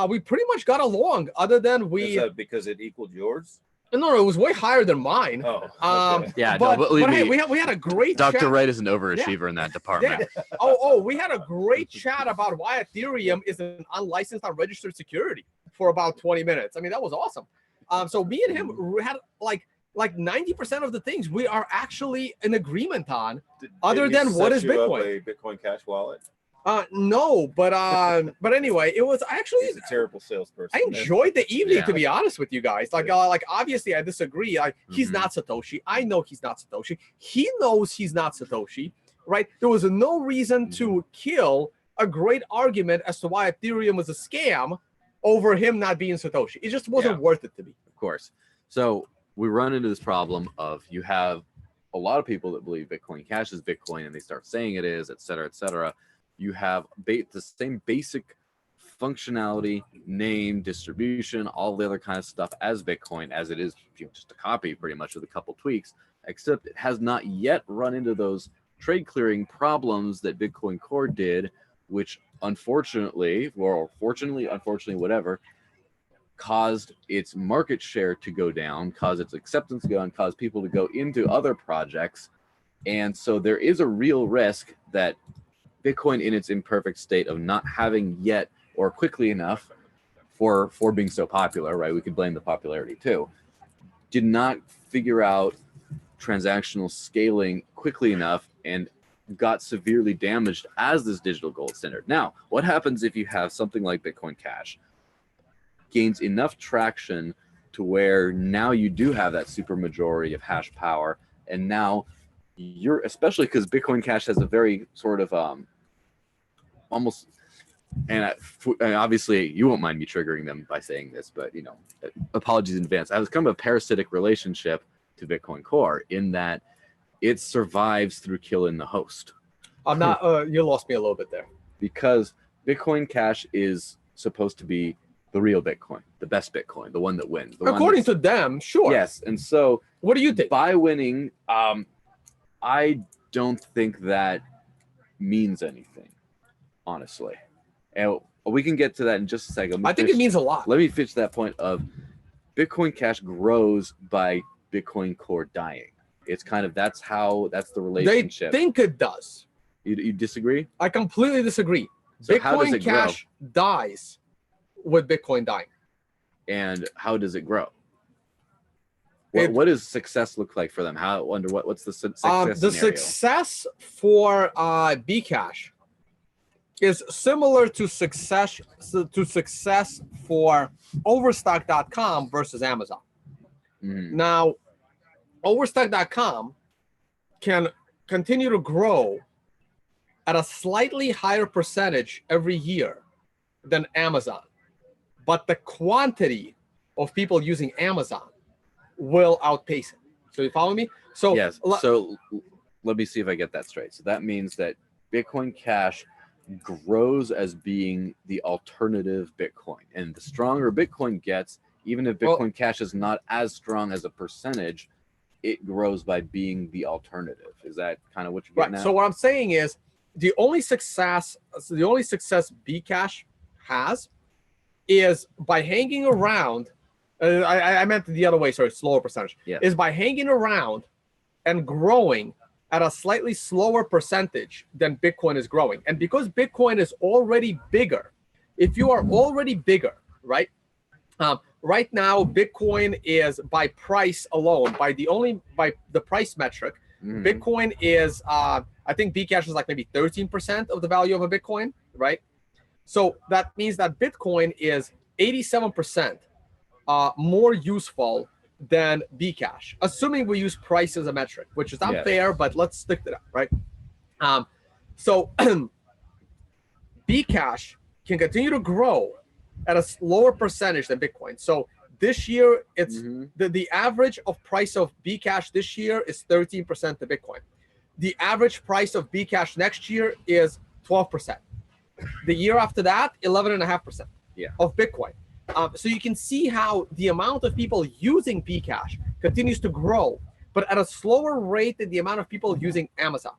We pretty much got along, other than Is that because it equaled yours? No, it was way higher than mine. Oh, okay. Yeah, but hey, me, we had a great Dr. chat. Wright is an overachiever in that department. Yeah. We had a great chat about why Ethereum is an unlicensed, unregistered security for about 20 minutes. I mean, that was awesome. So me and him had like 90% of the things we are actually in agreement on, other than what is Bitcoin. A Bitcoin Cash wallet? No, but anyway, it was actually... He's a terrible salesperson. I enjoyed the evening, to be honest with you guys. Like obviously I disagree. Like he's not Satoshi. I know he's not Satoshi. He knows he's not Satoshi, right? There was no reason to kill a great argument as to why Ethereum was a scam over him not being Satoshi. It just wasn't worth it to be. Of course. So we run into this problem of you have a lot of people that believe Bitcoin Cash is Bitcoin, and they start saying it is, et cetera, et cetera. You have the same basic functionality, name, distribution, all the other kind of stuff as Bitcoin, as it is just a copy pretty much with a couple tweaks, except it has not yet run into those trade clearing problems that Bitcoin Core did, which unfortunately, or fortunately, unfortunately, whatever, caused its market share to go down, caused its acceptance to go down, caused people to go into other projects. And so there is a real risk that Bitcoin in its imperfect state of not having yet or quickly enough for being so popular, right? We could blame the popularity too. Did not figure out transactional scaling quickly enough and got severely damaged as this digital gold standard. Now, what happens if you have something like Bitcoin Cash gains enough traction to where now you do have that super majority of hash power, and now you're, especially because Bitcoin Cash has a very sort of almost, and obviously you won't mind me triggering them by saying this, but apologies in advance. I was kind of a parasitic relationship to Bitcoin Core in that it survives through killing the host. I'm not. You lost me a little bit there. Because Bitcoin Cash is supposed to be the real Bitcoin, the best Bitcoin, the one that wins. According to them, sure. Yes, and so what do you think? By winning, I don't think that means anything, honestly. And we can get to that in just a second. I think it means a lot. Let me finish that point of Bitcoin Cash grows by Bitcoin Core dying. It's kind of, that's the relationship. They think it does. You disagree? I completely disagree. So Bitcoin Cash dies with Bitcoin dying. And how does it grow? What does success look like for them? What's the success The scenario? success for Bcash is similar to success for Overstock.com versus Amazon. Now, Overstock.com can continue to grow at a slightly higher percentage every year than Amazon, but the quantity of people using Amazon will outpace it. So you follow me? So yes. So let me see if I get that straight. So that means that Bitcoin Cash grows as being the alternative Bitcoin, and the stronger Bitcoin gets, even if Bitcoin Cash is not as strong as a percentage, it grows by being the alternative. Is that kind of what you're getting at? So what I'm saying is the only success Bcash has is by hanging around. I meant the other way. Sorry, slower percentage. Yeah. Is by hanging around and growing at a slightly slower percentage than Bitcoin is growing. And because Bitcoin is already bigger, if you are already bigger, right? Right now, Bitcoin is by price alone, by the price metric, Bitcoin is, I think Bcash is like maybe 13% of the value of a Bitcoin, right? So that means that Bitcoin is 87% more useful than Bcash, assuming we use price as a metric, which is not fair, but let's stick to that, right? So Bcash can continue to grow at a lower percentage than Bitcoin. So this year, it's the average of price of Bcash this year is 13% to Bitcoin. The average price of Bcash next year is 12%. The year after that, 11.5% of Bitcoin. So you can see how the amount of people using Bcash continues to grow, but at a slower rate than the amount of people using Amazon.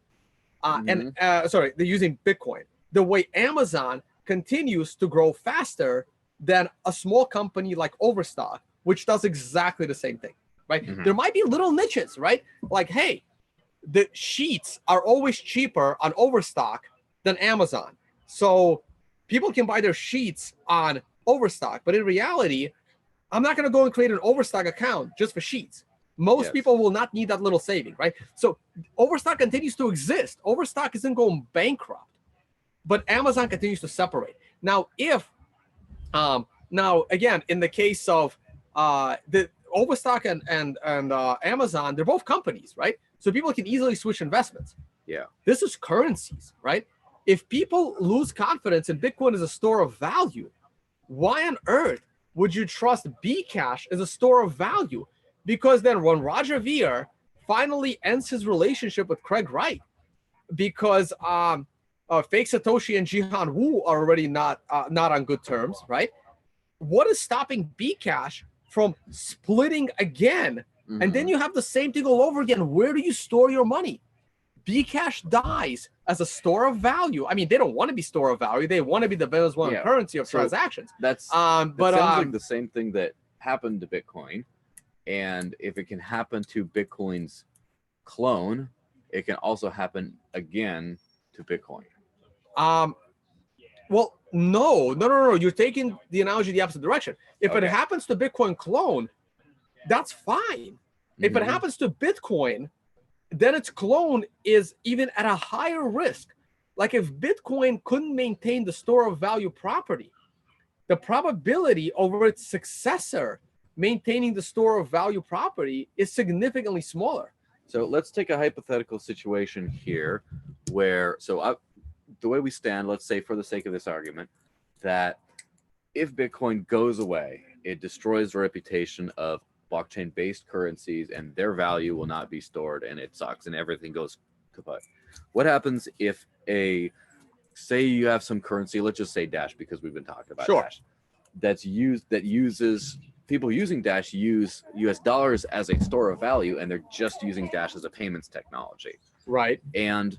They're using Bitcoin. The way Amazon continues to grow faster than a small company like Overstock, which does exactly the same thing, right? There might be little niches, right? Like, hey, the sheets are always cheaper on Overstock than Amazon. So people can buy their sheets on Overstock, but in reality, I'm not going to go and create an Overstock account just for sheets. Most people will not need that little saving, right? So Overstock continues to exist. Overstock isn't going bankrupt, but Amazon continues to separate. Now, again, in the case of the Overstock and Amazon, they're both companies, right? So people can easily switch investments. Yeah. This is currencies, right? If people lose confidence in Bitcoin as a store of value, why on earth would you trust Bcash as a store of value? Because then when Roger Ver finally ends his relationship with Craig Wright, because fake Satoshi and Jihan Wu are already not on good terms, right? What is stopping Bcash from splitting again? And then you have the same thing all over again. Where do you store your money? Bcash dies as a store of value. I mean, they don't want to be store of value. They want to be the Venezuelan currency of transactions. That sounds like the same thing that happened to Bitcoin. And if it can happen to Bitcoin's clone, it can also happen again to Bitcoin. Well, no. You're taking the analogy the opposite direction. If it happens to Bitcoin clone, that's fine. If it happens to Bitcoin, then its clone is even at a higher risk. Like if Bitcoin couldn't maintain the store of value property, the probability over its successor maintaining the store of value property is significantly smaller. So let's take a hypothetical situation here where, the way we stand, let's say for the sake of this argument, that if Bitcoin goes away, it destroys the reputation of blockchain-based currencies and their value will not be stored and it sucks and everything goes kaput. What happens if say you have some currency, let's just say Dash because we've been talking about Dash, that uses people using Dash use US dollars as a store of value and they're just using Dash as a payments technology. Right. And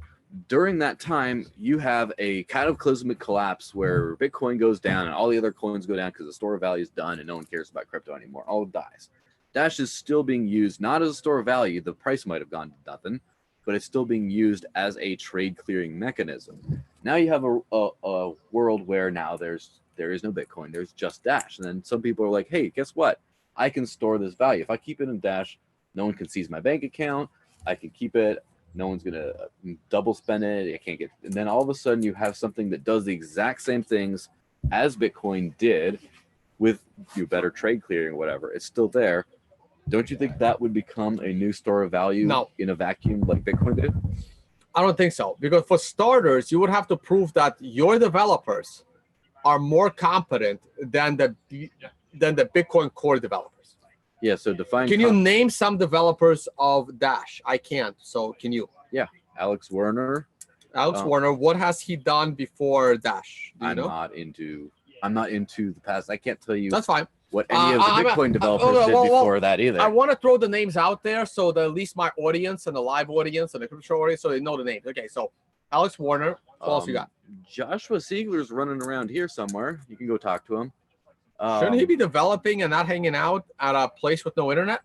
during that time, you have a cataclysmic collapse where Bitcoin goes down and all the other coins go down because the store of value is done and no one cares about crypto anymore. All dies. Dash is still being used not as a store of value. The price might have gone to nothing, but it's still being used as a trade clearing mechanism. Now you have a world where now there's there is no Bitcoin. There's just Dash. And then some people are like, hey, guess what? I can store this value. If I keep it in Dash, no one can seize my bank account. I can keep it. No one's going to double spend it. I can't get. And then all of a sudden you have something that does the exact same things as Bitcoin did with better trade clearing or whatever. It's still there. Don't you think that would become a new store of value in a vacuum like Bitcoin did? I don't think so. Because for starters, you would have to prove that your developers are more competent than the Bitcoin core developers. Yeah, so define. Can you name some developers of Dash? I can't. So can you? Yeah, Alex Werner. Werner, what has he done before Dash? Do you know? I'm not into the past. I can't tell you. That's fine. What any of the Bitcoin developers did before that either. I want to throw the names out there so that at least my audience and the live audience and the crypto audience, so they know the names. Okay, so Alex Werner. What else you got? Joshua Siegler's running around here somewhere. You can go talk to him. Shouldn't he be developing and not hanging out at a place with no internet?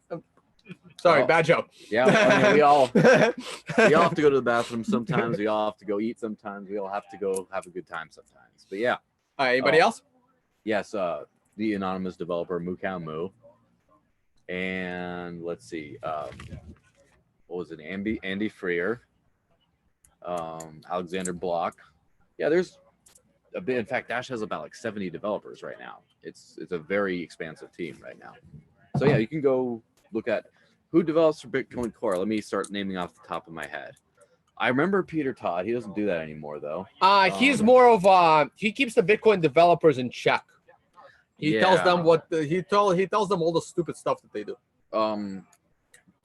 Sorry, bad joke. Yeah, I mean, we all have to go to the bathroom sometimes. We all have to go eat sometimes. We all have to go have a good time sometimes. But yeah. Anybody else? Yes, the anonymous developer Mukau Mu. And let's see, what was it? Andy Freer, Alexander Block. Yeah, there's a bit. In fact, Dash has about like 70 developers right now. It's a very expansive team right now. So yeah, you can go look at who develops for Bitcoin Core. Let me start naming off the top of my head. I remember Peter Todd. He doesn't do that anymore though. He's more of he keeps the Bitcoin developers in check. He tells them he tells them all the stupid stuff that they do.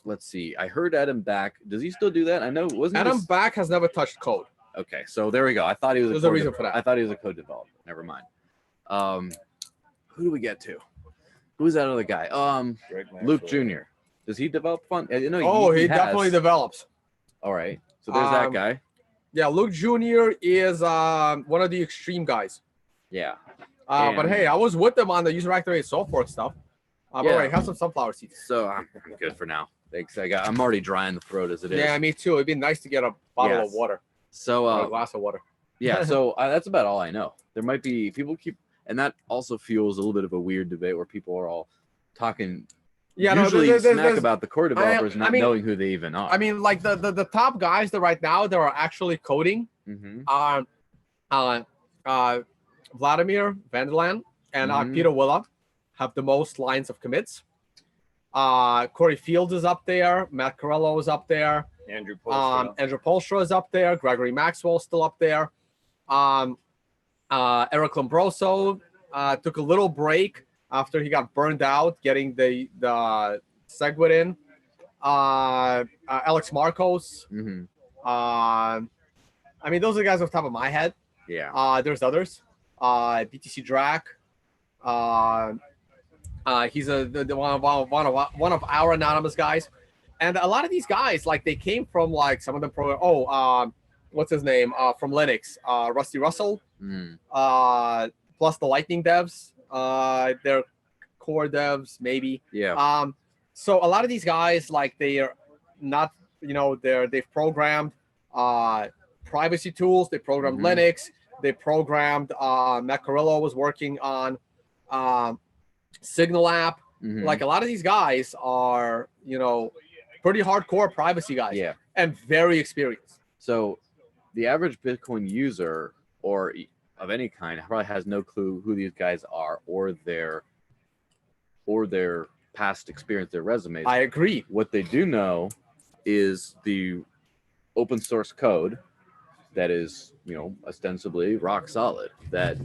Let's see. I heard Adam Back. Does he still do that? I know Adam Back has never touched code. Okay, so there we go. I thought he was. There's a reason for that. I thought he was a code developer. Never mind. Who do we get to? Who's that other guy? Luke Jr. Does he develop fun? You know, he definitely develops. All right. So there's that guy. Yeah, Luke Jr. is one of the extreme guys. Yeah. But hey, I was with them on the user activated soft fork stuff. By the way, have some sunflower seeds. So I'm good for now. Thanks. I'm already dry in the throat as it is. Yeah, me too. It'd be nice to get a bottle of water. So a glass of water. Yeah. So that's about all I know. There might be people and that also fuels a little bit of a weird debate where people are all talking. Yeah, usually smack about the core developers not knowing who they even are. I mean, like the top guys that right now that are actually coding are Vladimir Vanderland and Peter Willa have the most lines of commits. Corey Fields is up there. Matt Corello is up there. Andrew Polstra is up there. Gregory Maxwell is still up there. Eric Lombroso took a little break after he got burned out getting the SegWit in. Alex Marcos. I mean, those are the guys off the top of my head. Yeah. There's others. BTC Drac. He's one of our anonymous guys. And a lot of these guys, like, they came from, like, some of them what's his name? From Linux, Rusty Russell. Plus the Lightning devs. They're core devs, maybe. Yeah. So a lot of these guys, like, they are not, they've programmed privacy tools. They programmed Linux. They programmed, Matt Carrillo was working on Signal app. Like, a lot of these guys are, pretty hardcore privacy guys. Yeah. And very experienced. So the average Bitcoin user or of any kind probably has no clue who these guys are or their past experience, their resumes. I agree. What they do know is the open source code that is, ostensibly rock solid. That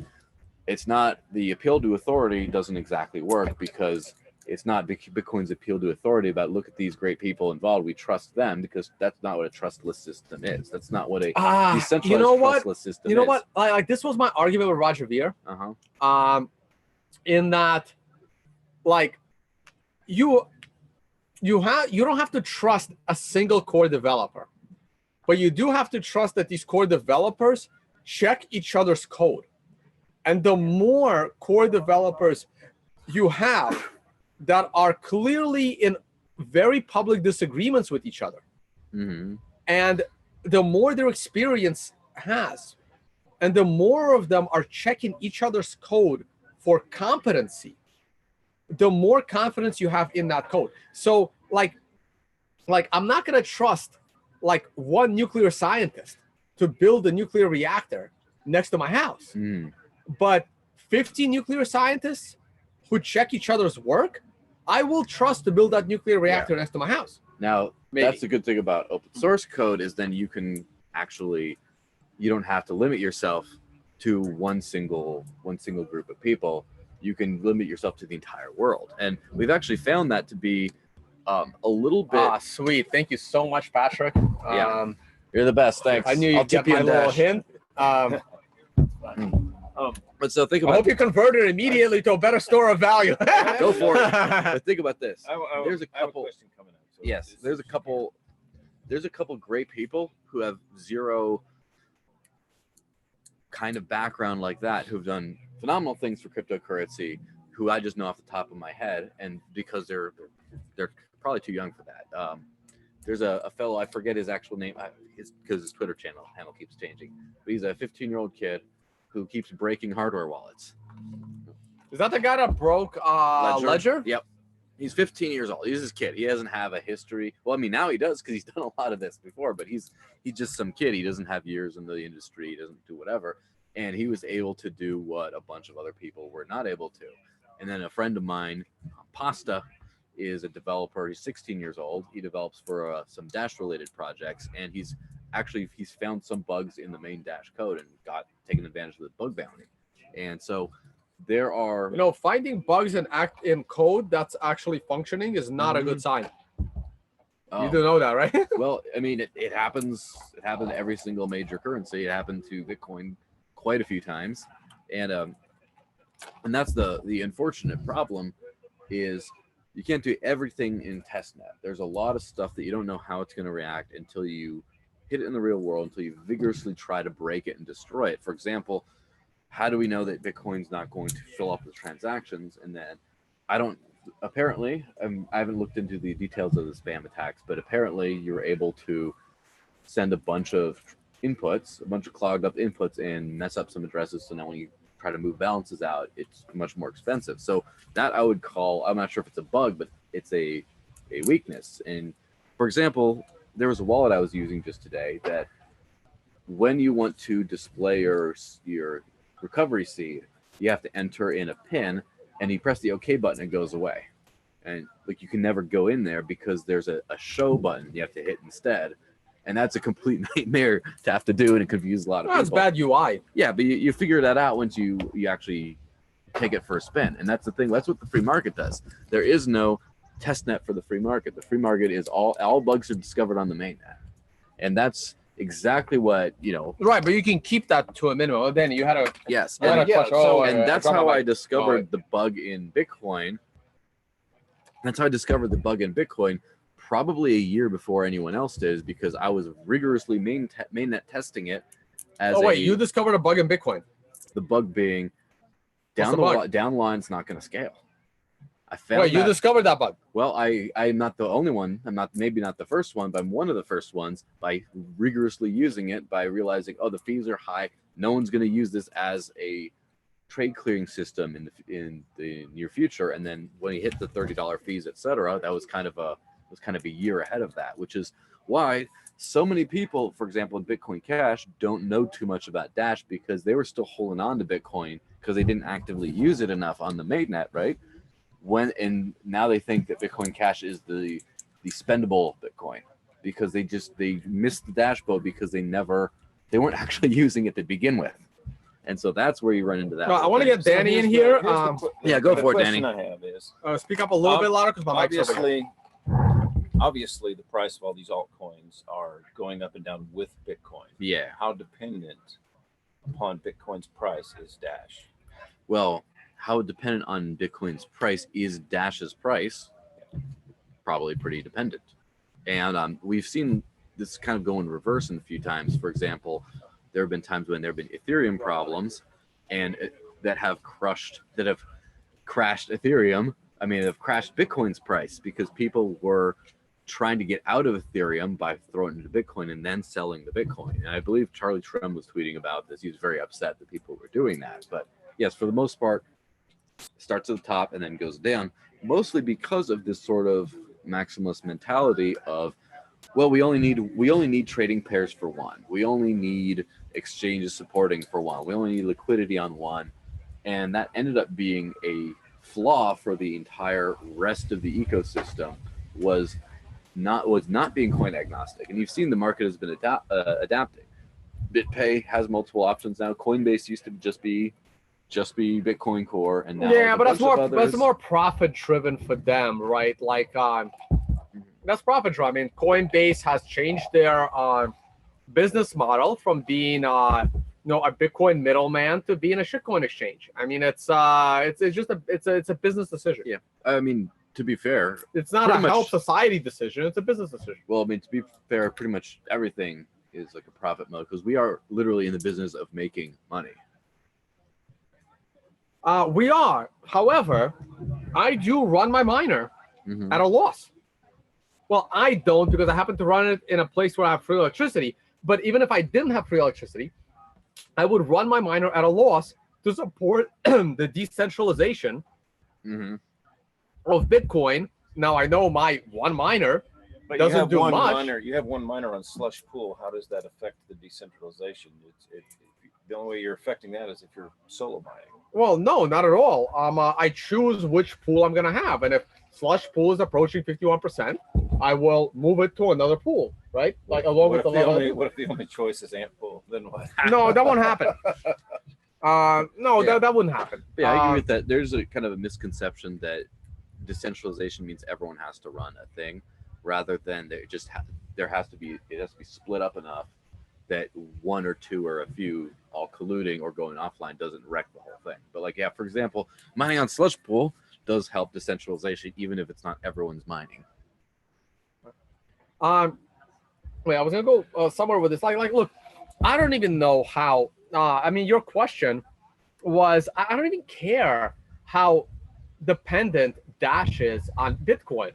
it's not, the appeal to authority doesn't exactly work because it's not Bitcoin's appeal to authority about look at these great people involved. We trust them because that's not what a trustless system is. That's not what a decentralized trustless system is. You know what? Like, this was my argument with Roger Ver. In that, like, you don't have to trust a single core developer, but you do have to trust that these core developers check each other's code. And the more core developers you have that are clearly in very public disagreements with each other, and the more their experience has, and the more of them are checking each other's code for competency, the more confidence you have in that code. So like I'm not going to trust like one nuclear scientist to build a nuclear reactor next to my house. But 50 nuclear scientists who check each other's work, I will trust to build that nuclear reactor next to my house. Now, Maybe. that's the good thing about open source code is then you can actually, you don't have to limit yourself to one single group of people. You can limit yourself to the entire world. And we've actually found that to be a little bit. Ah, sweet. Thank you so much, Patrick. Yeah. You're the best. Thanks. I knew I'll you'd get tip you my in little Dash. hint. But so think I about hope you converted immediately to a better store of value. Go for it. But think about this. There's a I have a couple. question coming up. So Yes, there's a couple great people who have zero kind of background like that, who've done phenomenal things for cryptocurrency, who I just know off the top of my head, and because they're probably too young for that. There's a fellow, I forget his actual name, because his Twitter handle keeps changing, but he's a 15-year-old kid who keeps breaking hardware wallets. Is that the guy that broke Ledger? Yep. He's 15 years old. He's this kid. He doesn't have a history. Well, I mean, now he does because he's done a lot of this before, but he's just some kid. He doesn't have years in the industry. He doesn't do whatever. And he was able to do what a bunch of other people were not able to. And then a friend of mine, Pasta, is a developer. He's 16 years old. He develops for some Dash-related projects, and he's found some bugs in the main Dash code and got taken advantage of the bug bounty. And so there are, finding bugs in code that's actually functioning is not a good sign. You do know that, right? Well, I mean, it happens. It happened to every single major currency. It happened to Bitcoin quite a few times, and that's the unfortunate problem is you can't do everything in testnet. There's a lot of stuff that you don't know how it's going to react until you hit it in the real world, until you vigorously try to break it and destroy it. For example, how do we know that Bitcoin's not going to fill up with transactions? And then I haven't looked into the details of the spam attacks, but apparently you were able to send a bunch of inputs, a bunch of clogged up inputs, and mess up some addresses. So now when you try to move balances out, it's much more expensive. So that I would call, I'm not sure if it's a bug, but it's a weakness. And for example, there was a wallet I was using just today that when you want to display your recovery seed, you have to enter in a PIN, and you press the OK button, it goes away. And like you can never go in there because there's a show button you have to hit instead. And that's a complete nightmare to have to do, and it confuses a lot of people. That's bad UI. Yeah, but you figure that out once you actually take it for a spin. And that's the thing. That's what the free market does. There is no test net for the free market. The free market is all bugs are discovered on the mainnet. And that's exactly what, Right, but you can keep that to a minimum. Then you had a yes. and That's how I discovered the bug in Bitcoin. That's how I discovered the bug in Bitcoin probably a year before anyone else did, because I was rigorously mainnet testing it. You discovered a bug in Bitcoin. The bug being down line's not going to scale. I found you discovered that bug. Well, I'm not the only one. I'm maybe not the first one, but I'm one of the first ones by rigorously using it, by realizing, the fees are high. No one's going to use this as a trade clearing system in the near future. And then when you hit the $30 fees, etc., that was kind of a year ahead of that, which is why so many people, for example, in Bitcoin Cash, don't know too much about Dash, because they were still holding on to Bitcoin because they didn't actively use it enough on the mainnet, right? And now they think that Bitcoin Cash is the spendable Bitcoin, because they missed the Dash boat because they weren't actually using it to begin with. And so that's where you run into that. No, I want to get Danny in here. Go for it, Danny. The question I have is, speak up a little bit louder because my mic's over here. Obviously, the price of all these altcoins are going up and down with Bitcoin. Yeah. How dependent upon Bitcoin's price is Dash? Well, how dependent on Bitcoin's price is Dash's price? Probably pretty dependent. And we've seen this kind of go in reverse in a few times. For example, there have been times when there have been Ethereum problems and that have crashed Ethereum. I mean, have crashed Bitcoin's price because people were trying to get out of Ethereum by throwing it into Bitcoin and then selling the Bitcoin. And I believe Charlie Shrem was tweeting about this. He was very upset that people were doing that. But yes, for the most part, starts at the top and then goes down, mostly because of this sort of maximalist mentality of, well, we only need trading pairs for one. We only need exchanges supporting for one. We only need liquidity on one. And that ended up being a flaw for the entire rest of the ecosystem, was not being coin agnostic. And you've seen the market has been adapting. BitPay has multiple options now. Coinbase used to just be Bitcoin Core, and now yeah, but that's more profit driven for them, right? Like that's profit driven. I mean, Coinbase has changed their business model from being a Bitcoin middleman to being a shitcoin exchange. I mean, it's just a business decision. Yeah, I mean, to be fair, it's not a help society decision. It's a business decision. Well, I mean, to be fair, pretty much everything is like a profit mode because we are literally in the business of making money. We are. However, I do run my miner at a loss. Well, I don't, because I happen to run it in a place where I have free electricity. But even if I didn't have free electricity, I would run my miner at a loss to support the decentralization of Bitcoin. Now, I know my one miner doesn't do much. You have one miner on slush pool. How does that affect the decentralization? The only way you're affecting that is if you're solo mining. Well, no, not at all. I choose which pool I'm going to have. And if slush pool is approaching 51%, I will move it to another pool, right? Like along with the other. What if the only choice is ant pool? Then what? No, that won't happen. That wouldn't happen. Yeah, I agree with that. There's a kind of a misconception that decentralization means everyone has to run a thing, rather than it has to be split up enough that one or two or a few all colluding or going offline doesn't wreck the whole thing. But like, yeah, for example, mining on slush pool does help decentralization, even if it's not everyone's mining. Wait, I was gonna go somewhere with this. Like, look, I don't even know how. I mean, your question was, I don't even care how dependent Dash is on Bitcoin.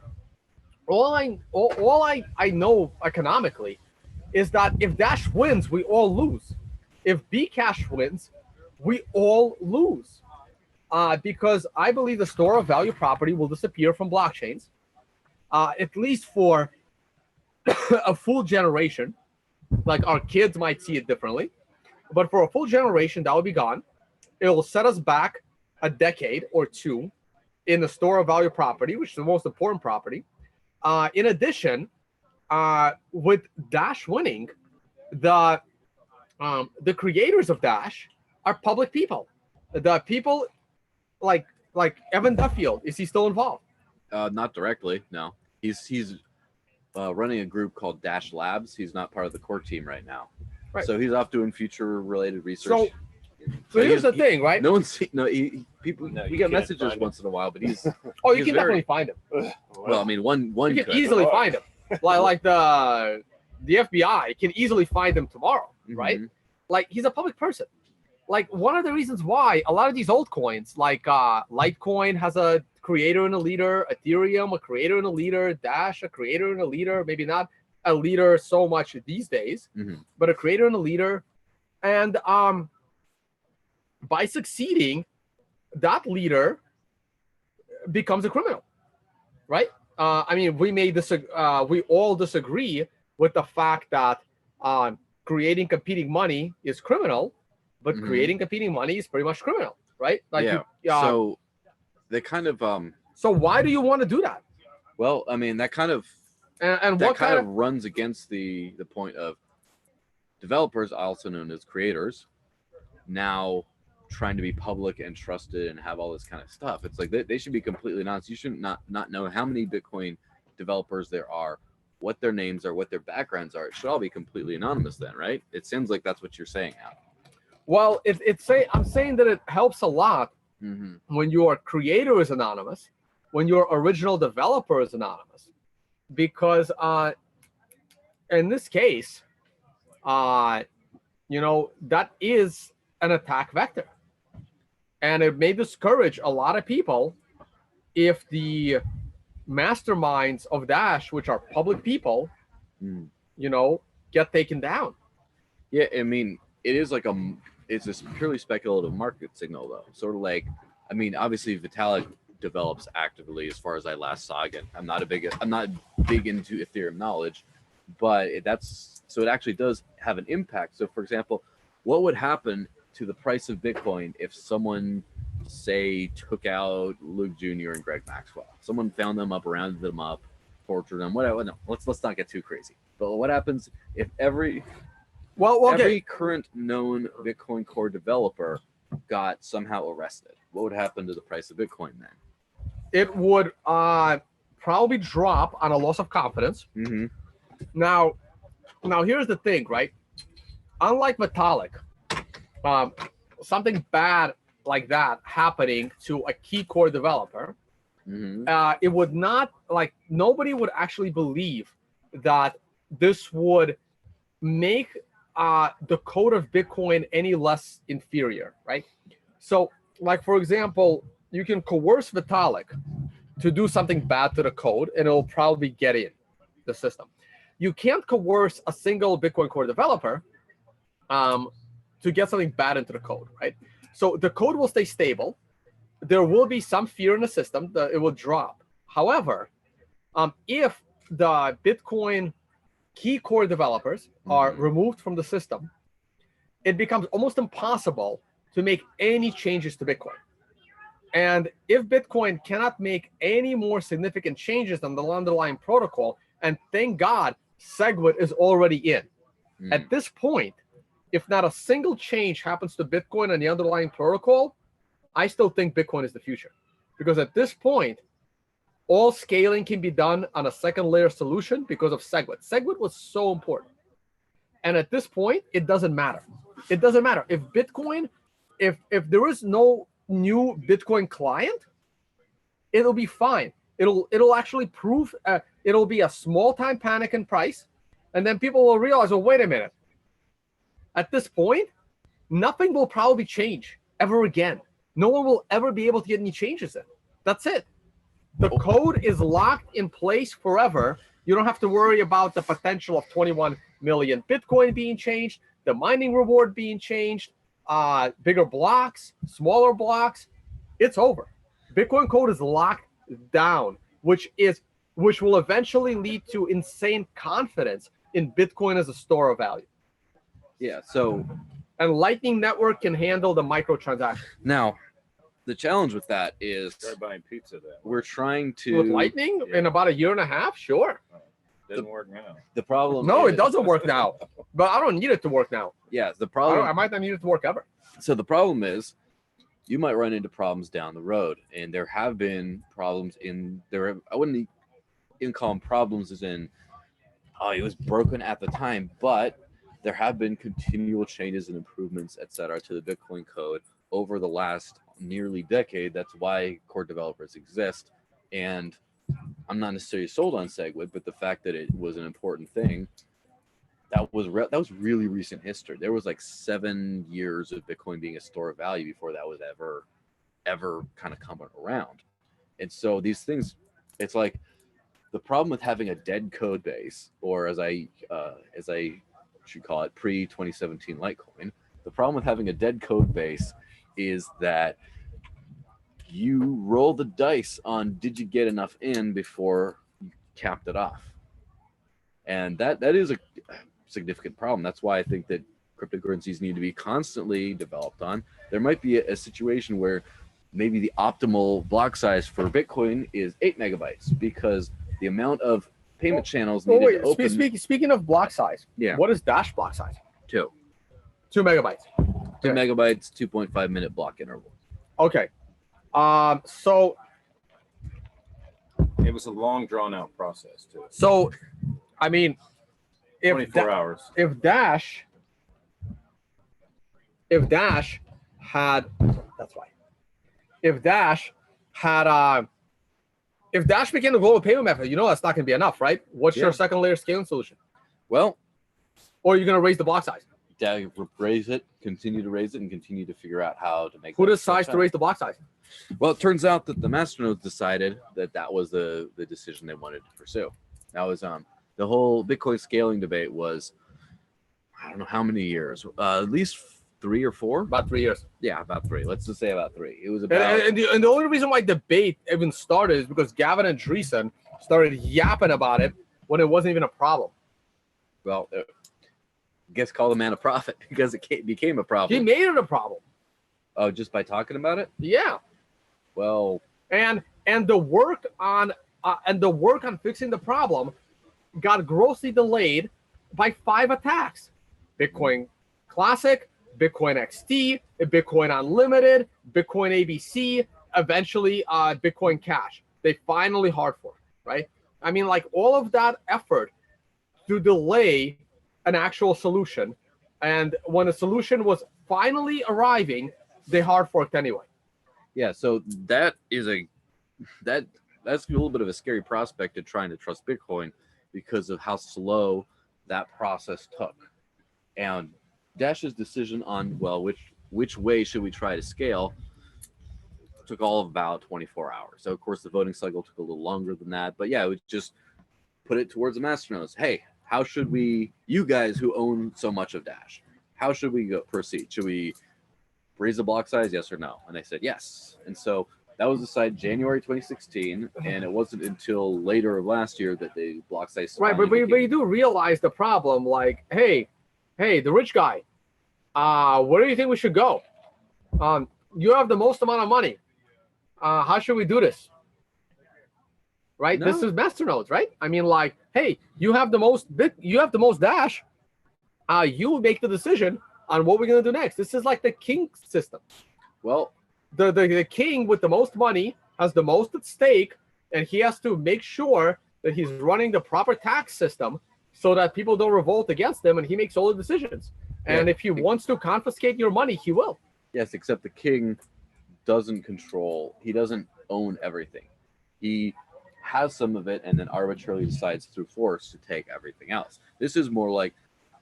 All I know economically is that if Dash wins, we all lose. If Bcash wins, we all lose. Because I believe the store of value property will disappear from blockchains, at least for a full generation. Like, our kids might see it differently, but for a full generation, that will be gone. It will set us back a decade or two in the store of value property, which is the most important property. In addition, with Dash winning, the creators of Dash are public people. The people like Evan Duffield, is he still involved? Not directly, no. He's running a group called Dash Labs. He's not part of the core team right now. Right. So he's off doing future-related research. So here's the thing, right? No one's we get messages once in a while, but he's you can definitely find him. Well, I mean, one you can easily find him. like the FBI can easily find him tomorrow, right? Like, he's a public person. Like, one of the reasons why a lot of these altcoins, like Litecoin has a creator and a leader, Ethereum a creator and a leader, Dash a creator and a leader, maybe not a leader so much these days, but a creator and a leader. And by succeeding, that leader becomes a criminal, right? I mean, we all disagree with the fact that creating competing money is criminal, but creating competing money is pretty much criminal, right? Like, so they kind of So why do you want to do that? Well, I mean, that kind of runs against the point of developers, also known as creators, now trying to be public and trusted and have all this kind of stuff. It's like they should be completely anonymous. You should not know how many Bitcoin developers there are, what their names are, what their backgrounds are. It should all be completely anonymous then, right? It sounds like that's what you're saying now. Well, I'm saying that it helps a lot when your creator is anonymous, when your original developer is anonymous, because in this case, that is an attack vector, and it may discourage a lot of people if the masterminds of Dash, which are public people, get taken down. Yeah, I mean, it is like it's a purely speculative market signal, though. Sort of like, I mean, obviously Vitalik develops actively, as far as I last saw. Again, I'm not big into Ethereum knowledge, but it actually does have an impact. So, for example, what would happen to the price of Bitcoin if someone, say, took out Luke Jr. and Greg Maxwell? Someone found them up, rounded them up, tortured them, whatever. No, let's not get too crazy. But what happens if every current known Bitcoin core developer got somehow arrested? What would happen to the price of Bitcoin then? It would probably drop on a loss of confidence. Mm-hmm. Now here's the thing, right? Unlike Vitalik, something bad like that happening to a key core developer, it would not, nobody would actually believe that this would make the code of Bitcoin any less inferior, right? So, for example, you can coerce Vitalik to do something bad to the code, and it'll probably get in the system. You can't coerce a single Bitcoin core developer to get something bad into the code, right? So the code will stay stable. There will be some fear in the system that it will drop. However, if the Bitcoin key core developers are removed from the system, it becomes almost impossible to make any changes to Bitcoin. And if Bitcoin cannot make any more significant changes than the underlying protocol, and thank God, SegWit is already in. At this point, if not a single change happens to Bitcoin and the underlying protocol, I still think Bitcoin is the future. Because at this point, all scaling can be done on a second layer solution because of SegWit. SegWit was so important. And at this point, it doesn't matter. It doesn't matter. If Bitcoin, if there is no new Bitcoin client, it'll be fine. It'll actually prove, it'll be a small time panic in price. And then people will realize, well, wait a minute. At this point, nothing will probably change ever again. No one will ever be able to get any changes in. That's it. The code is locked in place forever. You don't have to worry about the potential of 21 million Bitcoin being changed, the mining reward being changed, bigger blocks, smaller blocks. It's over. Bitcoin code is locked down, which will eventually lead to insane confidence in Bitcoin as a store of value. Yeah, so... And Lightning Network can handle the microtransaction. Now, the challenge with that is... Start buying pizza then. We're trying to... With Lightning? Yeah. In about a year and a half? Sure. Doesn't work now. The problem No, is, it doesn't work now. But I don't need it to work now. Yeah, the problem... I might not need it to work ever. So the problem is, you might run into problems down the road. And there have been problems I wouldn't even call them problems as in, it was broken at the time, but there have been continual changes and improvements, et cetera, to the Bitcoin code over the last nearly decade. That's why core developers exist. And I'm not necessarily sold on SegWit, but the fact that it was an important thing, that was really recent history. There was 7 years of Bitcoin being a store of value before that was ever kind of coming around. And so these things, it's like the problem with having a dead code base, or as I should call it, pre-2017 Litecoin, the problem with having a dead code base is that you roll the dice on did you get enough in before you capped it off. And that is a significant problem. That's why I think that cryptocurrencies need to be constantly developed on. There might be a situation where maybe the optimal block size for Bitcoin is 8 megabytes because the amount of payment channels needed to open. Speaking of block size, yeah. What is Dash block size? 2 megabytes. 2 megabytes, 2.5 minute block interval. Okay. So it was a long drawn out process too. So, I mean, if 24 hours. If Dash had, that's why. If Dash became the global payment method, that's not going to be enough, right? What's your second layer scaling solution? Well, or are you going to raise the block size? raise it, continue to raise it, and continue to figure out how to make. Who that decides to raise the block size? Well, it turns out that the masternodes decided that that was the decision they wanted to pursue. That was the whole Bitcoin scaling debate was, I don't know how many years, at least 3 or 4. About 3 years. Yeah, about 3. Let's just say about 3. It was about. And the only reason why debate even started is because Gavin and Andreessen started yapping about it when it wasn't even a problem. Well, I guess call the man a prophet because it became a problem. He made it a problem. Oh, just by talking about it? Yeah. Well, and the work on fixing the problem got grossly delayed by 5 attacks: Bitcoin Classic, Bitcoin XT, Bitcoin Unlimited, Bitcoin ABC, eventually Bitcoin Cash. They finally hard forked, right? I mean, like, all of that effort to delay an actual solution, and when a solution was finally arriving, they hard forked anyway. Yeah, so that's a little bit of a scary prospect of trying to trust Bitcoin because of how slow that process took. And Dash's decision on, well, which way should we try to scale took all of about 24 hours. So of course the voting cycle took a little longer than that, but yeah, it would just put it towards the masternodes. Hey, how should we, you guys who own so much of Dash, how should we proceed? Should we raise the block size, yes or no? And they said yes. And so that was decided January 2016, and it wasn't until later of last year that the block size. Right, but you do realize the problem. Like, hey, the rich guy, where do you think we should go? You have the most amount of money. How should we do this? Right, No. This is masternodes, right? I mean, like, hey, you have the most Dash. You make the decision on what we're gonna do next. This is like the king system. Well, the king with the most money has the most at stake, and he has to make sure that he's running the proper tax system so that people don't revolt against him, and he makes all the decisions. And if he wants to confiscate your money, he will. yes, except the king doesn't own everything. He has some of it and then arbitrarily decides through force to take everything else. This is more like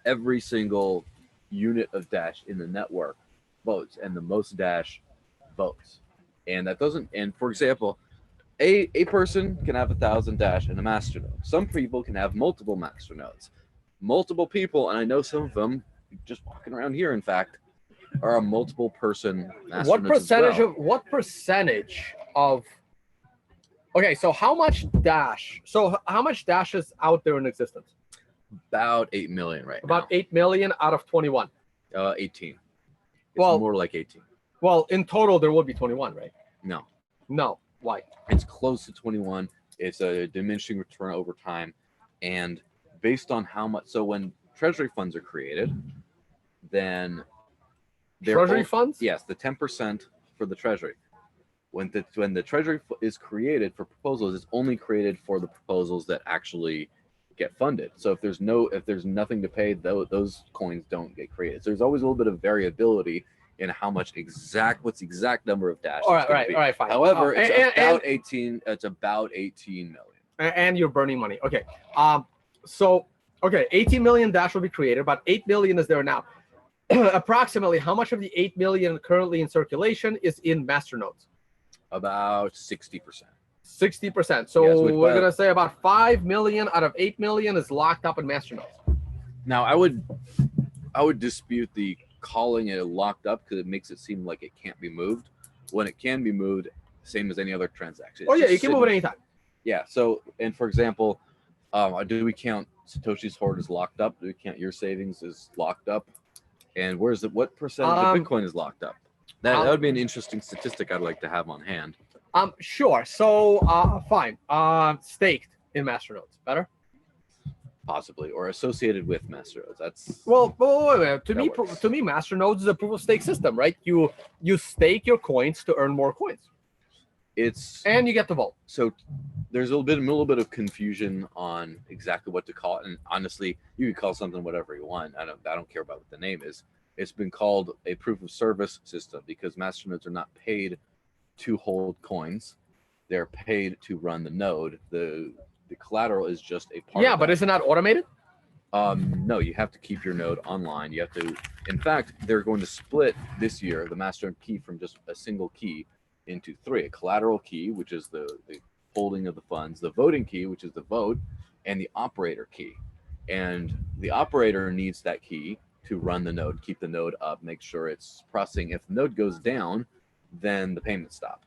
every single unit of Dash in the network votes, and the most Dash votes. And that doesn't, and for example, a person can have 1,000 Dash in a masternode. Some people can have multiple masternodes. Multiple people, and I know some of them just walking around here, in fact, are a multiple person masternodes. What percentage of okay, so how much Dash is out there in existence? About 8 million right About now. 8 million out of 21. 18. It's Well, more like 18. Well, in total there will be 21, right? No, Why? it's close to 21. It's a diminishing return over time, and based on how much. So when treasury funds are created, then Treasury funds? Yes, the 10% for the treasury. When the treasury is created for proposals, it's only created for the proposals that actually get funded. So if there's nothing to pay, those coins don't get created. So there's always a little bit of variability in how much what's the exact number of Dash. All right, fine. However, it's about 18 million. And you're burning money. Okay. So 18 million Dash will be created. About 8 million is there now. Approximately how much of the 8 million currently in circulation is in masternodes? About 60%. 60%. So Yes, we're gonna say about 5 million out of 8 million is locked up in masternodes. Now I would dispute the calling it locked up because it makes it seem like it can't be moved when it can be moved, same as any other transaction. Oh yeah, you can move it anytime. Yeah. So, and for example, do we count Satoshi's hoard as locked up? Do we count your savings as locked up? And what percentage of Bitcoin is locked up? That would be an interesting statistic I'd like to have on hand. Sure. So fine. Staked in masternodes. Better? Possibly, or associated with masternodes. That's well. Wait. To me, masternodes is a proof of stake system, right? You stake your coins to earn more coins. And you get to vote. So there's a little bit of confusion on exactly what to call it. And honestly, you can call something whatever you want. I don't care about what the name is. It's been called a proof of service system because masternodes are not paid to hold coins. They're paid to run the node. The collateral is just a part. Yeah, of but isn't that automated? No, you have to keep your node online. You have to, in fact, they're going to split this year the masternode key from just a single key into 3: a collateral key, which is the holding of the funds, the voting key, which is the vote, and the operator key. And the operator needs that key to run the node, keep the node up, make sure it's processing. If the node goes down, then the payments stop.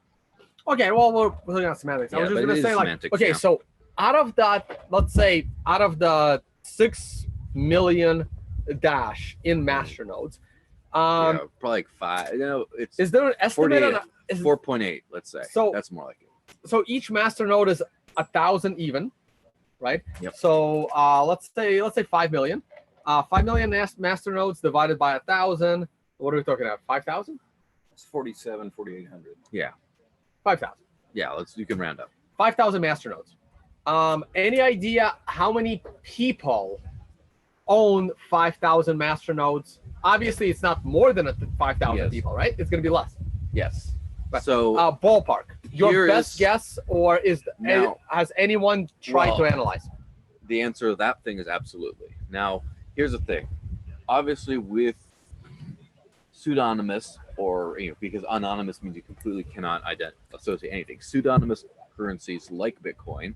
Okay, well, we're looking at semantics. I was just gonna say, like, okay, so out of that, let's say, out of the 6 million dash in masternodes, yeah, probably like 5. You know, it's is there an estimate on 4.8? Let's say. So that's more like it. So each masternode is 1,000 even, right? Yep. So let's say 5 million. 5 million masternodes divided by 1,000. What are we talking about? 5,000? It's 4,800. Yeah. 5,000. Yeah, you can round up. 5,000 masternodes. Any idea how many people own 5,000 masternodes? Obviously, it's not more than 5,000 people, right? It's going to be less. Yes. But, so ballpark. Your best guess, or has anyone tried to analyze? The answer to that thing is absolutely. Now, here's the thing. Obviously, with pseudonymous, or because anonymous means you completely cannot associate anything. Pseudonymous currencies like Bitcoin,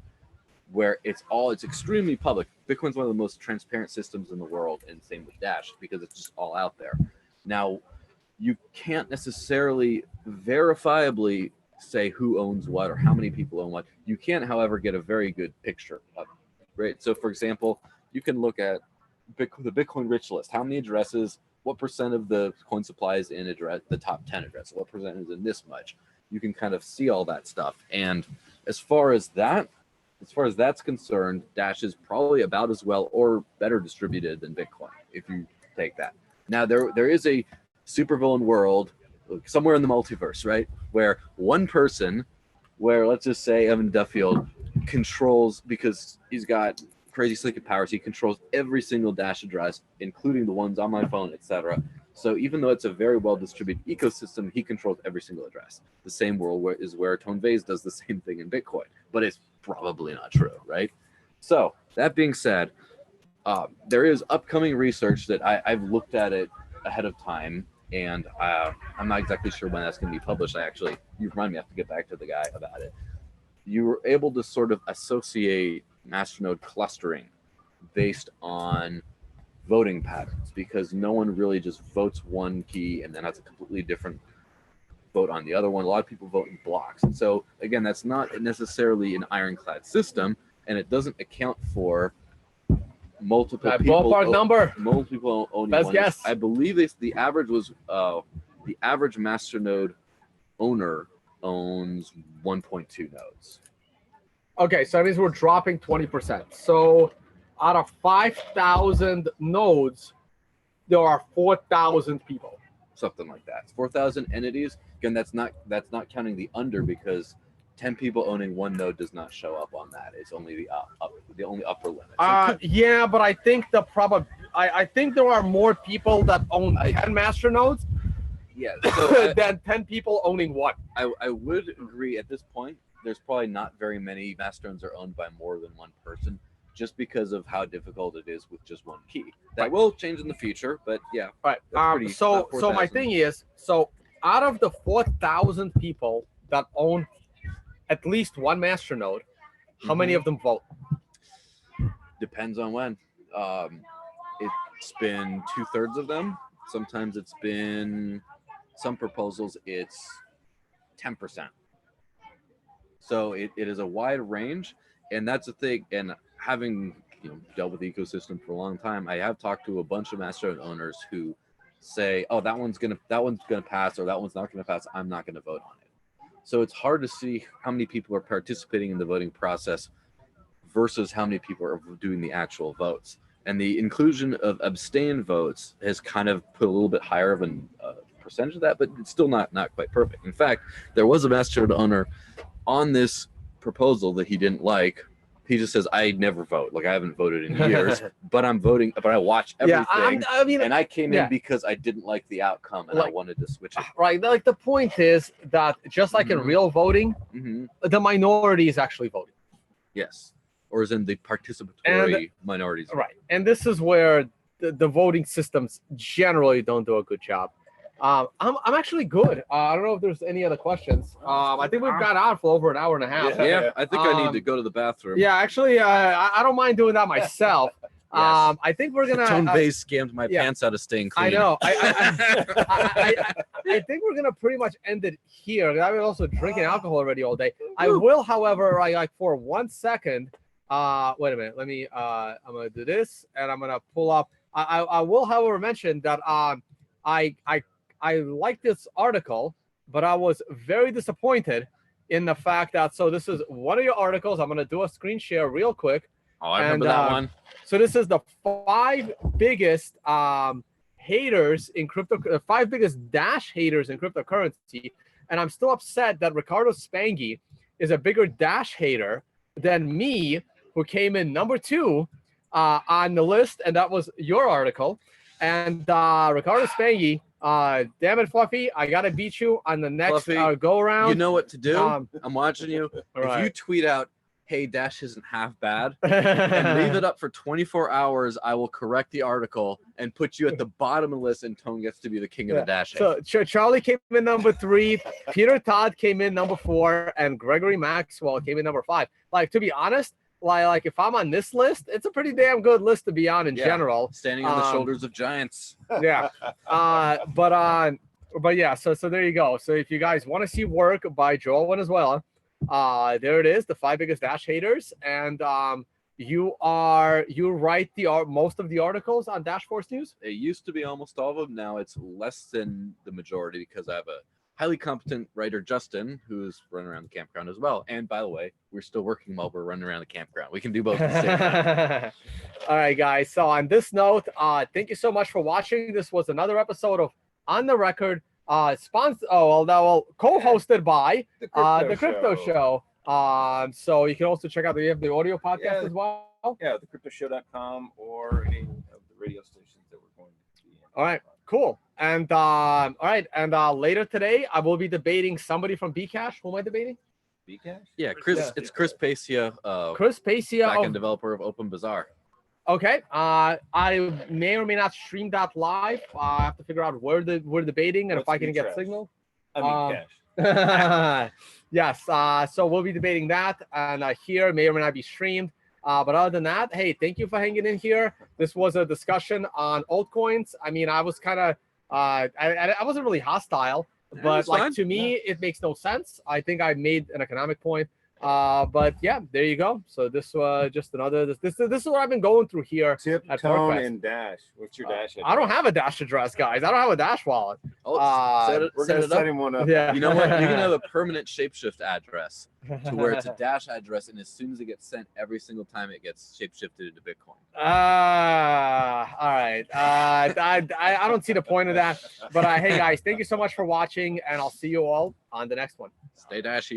where it's extremely public. Bitcoin's one of the most transparent systems in the world, and same with Dash, because it's just all out there. Now, you can't necessarily verifiably say who owns what or how many people own what. You can, however, get a very good picture of it, right? So, for example, you can look at the Bitcoin rich list. How many addresses? What percent of the coin supply is in the top 10 addresses? What percent is in this much? You can kind of see all that stuff. And as far as that's concerned, Dash is probably about as well or better distributed than Bitcoin, if you take that. Now, there is a supervillain world somewhere in the multiverse, right? Where one person, let's just say Evan Duffield controls, because he's got crazy psychic powers, he controls every single Dash address, including the ones on my phone, etc. So even though it's a very well distributed ecosystem, he controls every single address. The same world where Tone Vays does the same thing in Bitcoin, but it's probably not true, right? So that being said, there is upcoming research that I've looked at it ahead of time, and I'm not exactly sure when that's going to be published. You remind me, I have to get back to the guy about it. You were able to sort of associate masternode clustering based on voting patterns, because no one really just votes one key and then has a completely different vote on the other one. A lot of people vote in blocks. And so, again, that's not necessarily an ironclad system, and it doesn't account for multiple people. Ballpark number. Multiple people owning Best one. guess. I believe the average was the average masternode owner owns 1.2 nodes. Okay, so that means we're dropping 20%. So out of 5,000 nodes, there are 4,000 people. Something like that. 4,000 entities. Again, that's not counting the under, because 10 people owning one node does not show up on that. It's only the only upper limit. Yeah, but I think I think there are more people that own 10 master nodes. Yeah, so than 10 people owning one. I would agree at this point. There's probably not very many masternodes are owned by more than one person, just because of how difficult it is with just one key. That will change in the future, but yeah. Right. So my thing is, out of the 4,000 people that own at least one masternode, how many of them vote? Depends on when. It's been 2/3 of them. Sometimes it's been, some proposals it's 10%. So it is a wide range, and that's the thing. And having dealt with the ecosystem for a long time, I have talked to a bunch of masternode owners who say, "Oh, that one's gonna pass, or that one's not gonna pass. I'm not gonna vote on it." So it's hard to see how many people are participating in the voting process versus how many people are doing the actual votes. And the inclusion of abstain votes has kind of put a little bit higher of a percentage of that, but it's still not quite perfect. In fact, there was a masternode owner on this proposal that he didn't like. He just says, "I never vote. Like, I haven't voted in years, but I'm voting. But I watch everything. Yeah, and I came in because I didn't like the outcome, and I wanted to switch it." Right. Like, the point is that just like in real voting, the minority is actually voting. Yes. or is in the participatory minorities. Right. And this is where the voting systems generally don't do a good job. I'm actually good. I don't know if there's any other questions. I think we've got on for over an hour and a half. Yeah, I think I need to go to the bathroom. Yeah, actually, I don't mind doing that myself. Yes. I think we're gonna. Tone Vase scammed my pants out of staying clean. I know. I think we're gonna pretty much end it here. I've been also drinking alcohol already all day. I will, however, like for 1 second. Wait a minute. Let me. I'm gonna do this, and I'm gonna pull up. I will, however, mention that I like this article, but I was very disappointed in the fact that this is one of your articles. I'm gonna do a screen share real quick. Oh, I remember that one. So this is the 5 biggest haters in crypto, 5 biggest Dash haters in cryptocurrency, and I'm still upset that Ricardo Spangy is a bigger Dash hater than me, who came in number 2 on the list, and that was your article. And Ricardo Spangy, damn it, Fluffy, I gotta beat you on the next go around. You know what to do. I'm watching you. Right. If you tweet out, "Hey, Dash isn't half bad," and leave it up for 24 hours, I will correct the article and put you at the bottom of the list, and Tone gets to be the king of the Dash. So Charlie came in number 3, Peter Todd came in number 4, and Gregory Maxwell came in number 5. Like, to be honest, like if I'm on this list, it's a pretty damn good list to be on in general. Standing on the shoulders of giants. Yeah. But yeah, so there you go. So if you guys want to see work by Joel Valenzuela, there it is, the 5 biggest Dash haters, and you write most of the articles on Dash Force News. It used to be almost all of them. Now it's less than the majority because I have a highly competent writer, Justin, who's running around the campground as well. And by the way, we're still working while we're running around the campground. We can do both at the same time. All right, guys. So on this note, thank you so much for watching. This was another episode of On the Record, co-hosted by the Crypto Show. So you can also check out the audio podcast as well. Yeah, thecryptoshow.com or any of the radio stations that we're going to be in. All right, cool. And all right, and later today I will be debating somebody from Bcash. Who am I debating? Bcash? Yeah, Chris. Yeah. It's Chris Pacia. Chris Pacia, backend developer of Open Bazaar. Okay. I may or may not stream that live. I have to figure out where we're debating and if I can get signal. I mean, cash. Yes. So we'll be debating that, and here may or may not be streamed. But other than that, hey, thank you for hanging in here. This was a discussion on altcoins. I mean, I was kind of, I wasn't really hostile, but like fine. To me, it makes no sense. I think I made an economic point. But yeah, there you go. So this was just another. This is what I've been going through here. Tip, at Tone, and Dash. What's your Dash address? I don't have a Dash address, guys. I don't have a Dash wallet. We're gonna set him one up. Yeah. You know what? You can have a permanent shapeshift address to where it's a Dash address, and as soon as it gets sent, every single time it gets shapeshifted into Bitcoin. All right. I don't see the point of that. But hey, guys, thank you so much for watching, and I'll see you all on the next one. Stay dashy.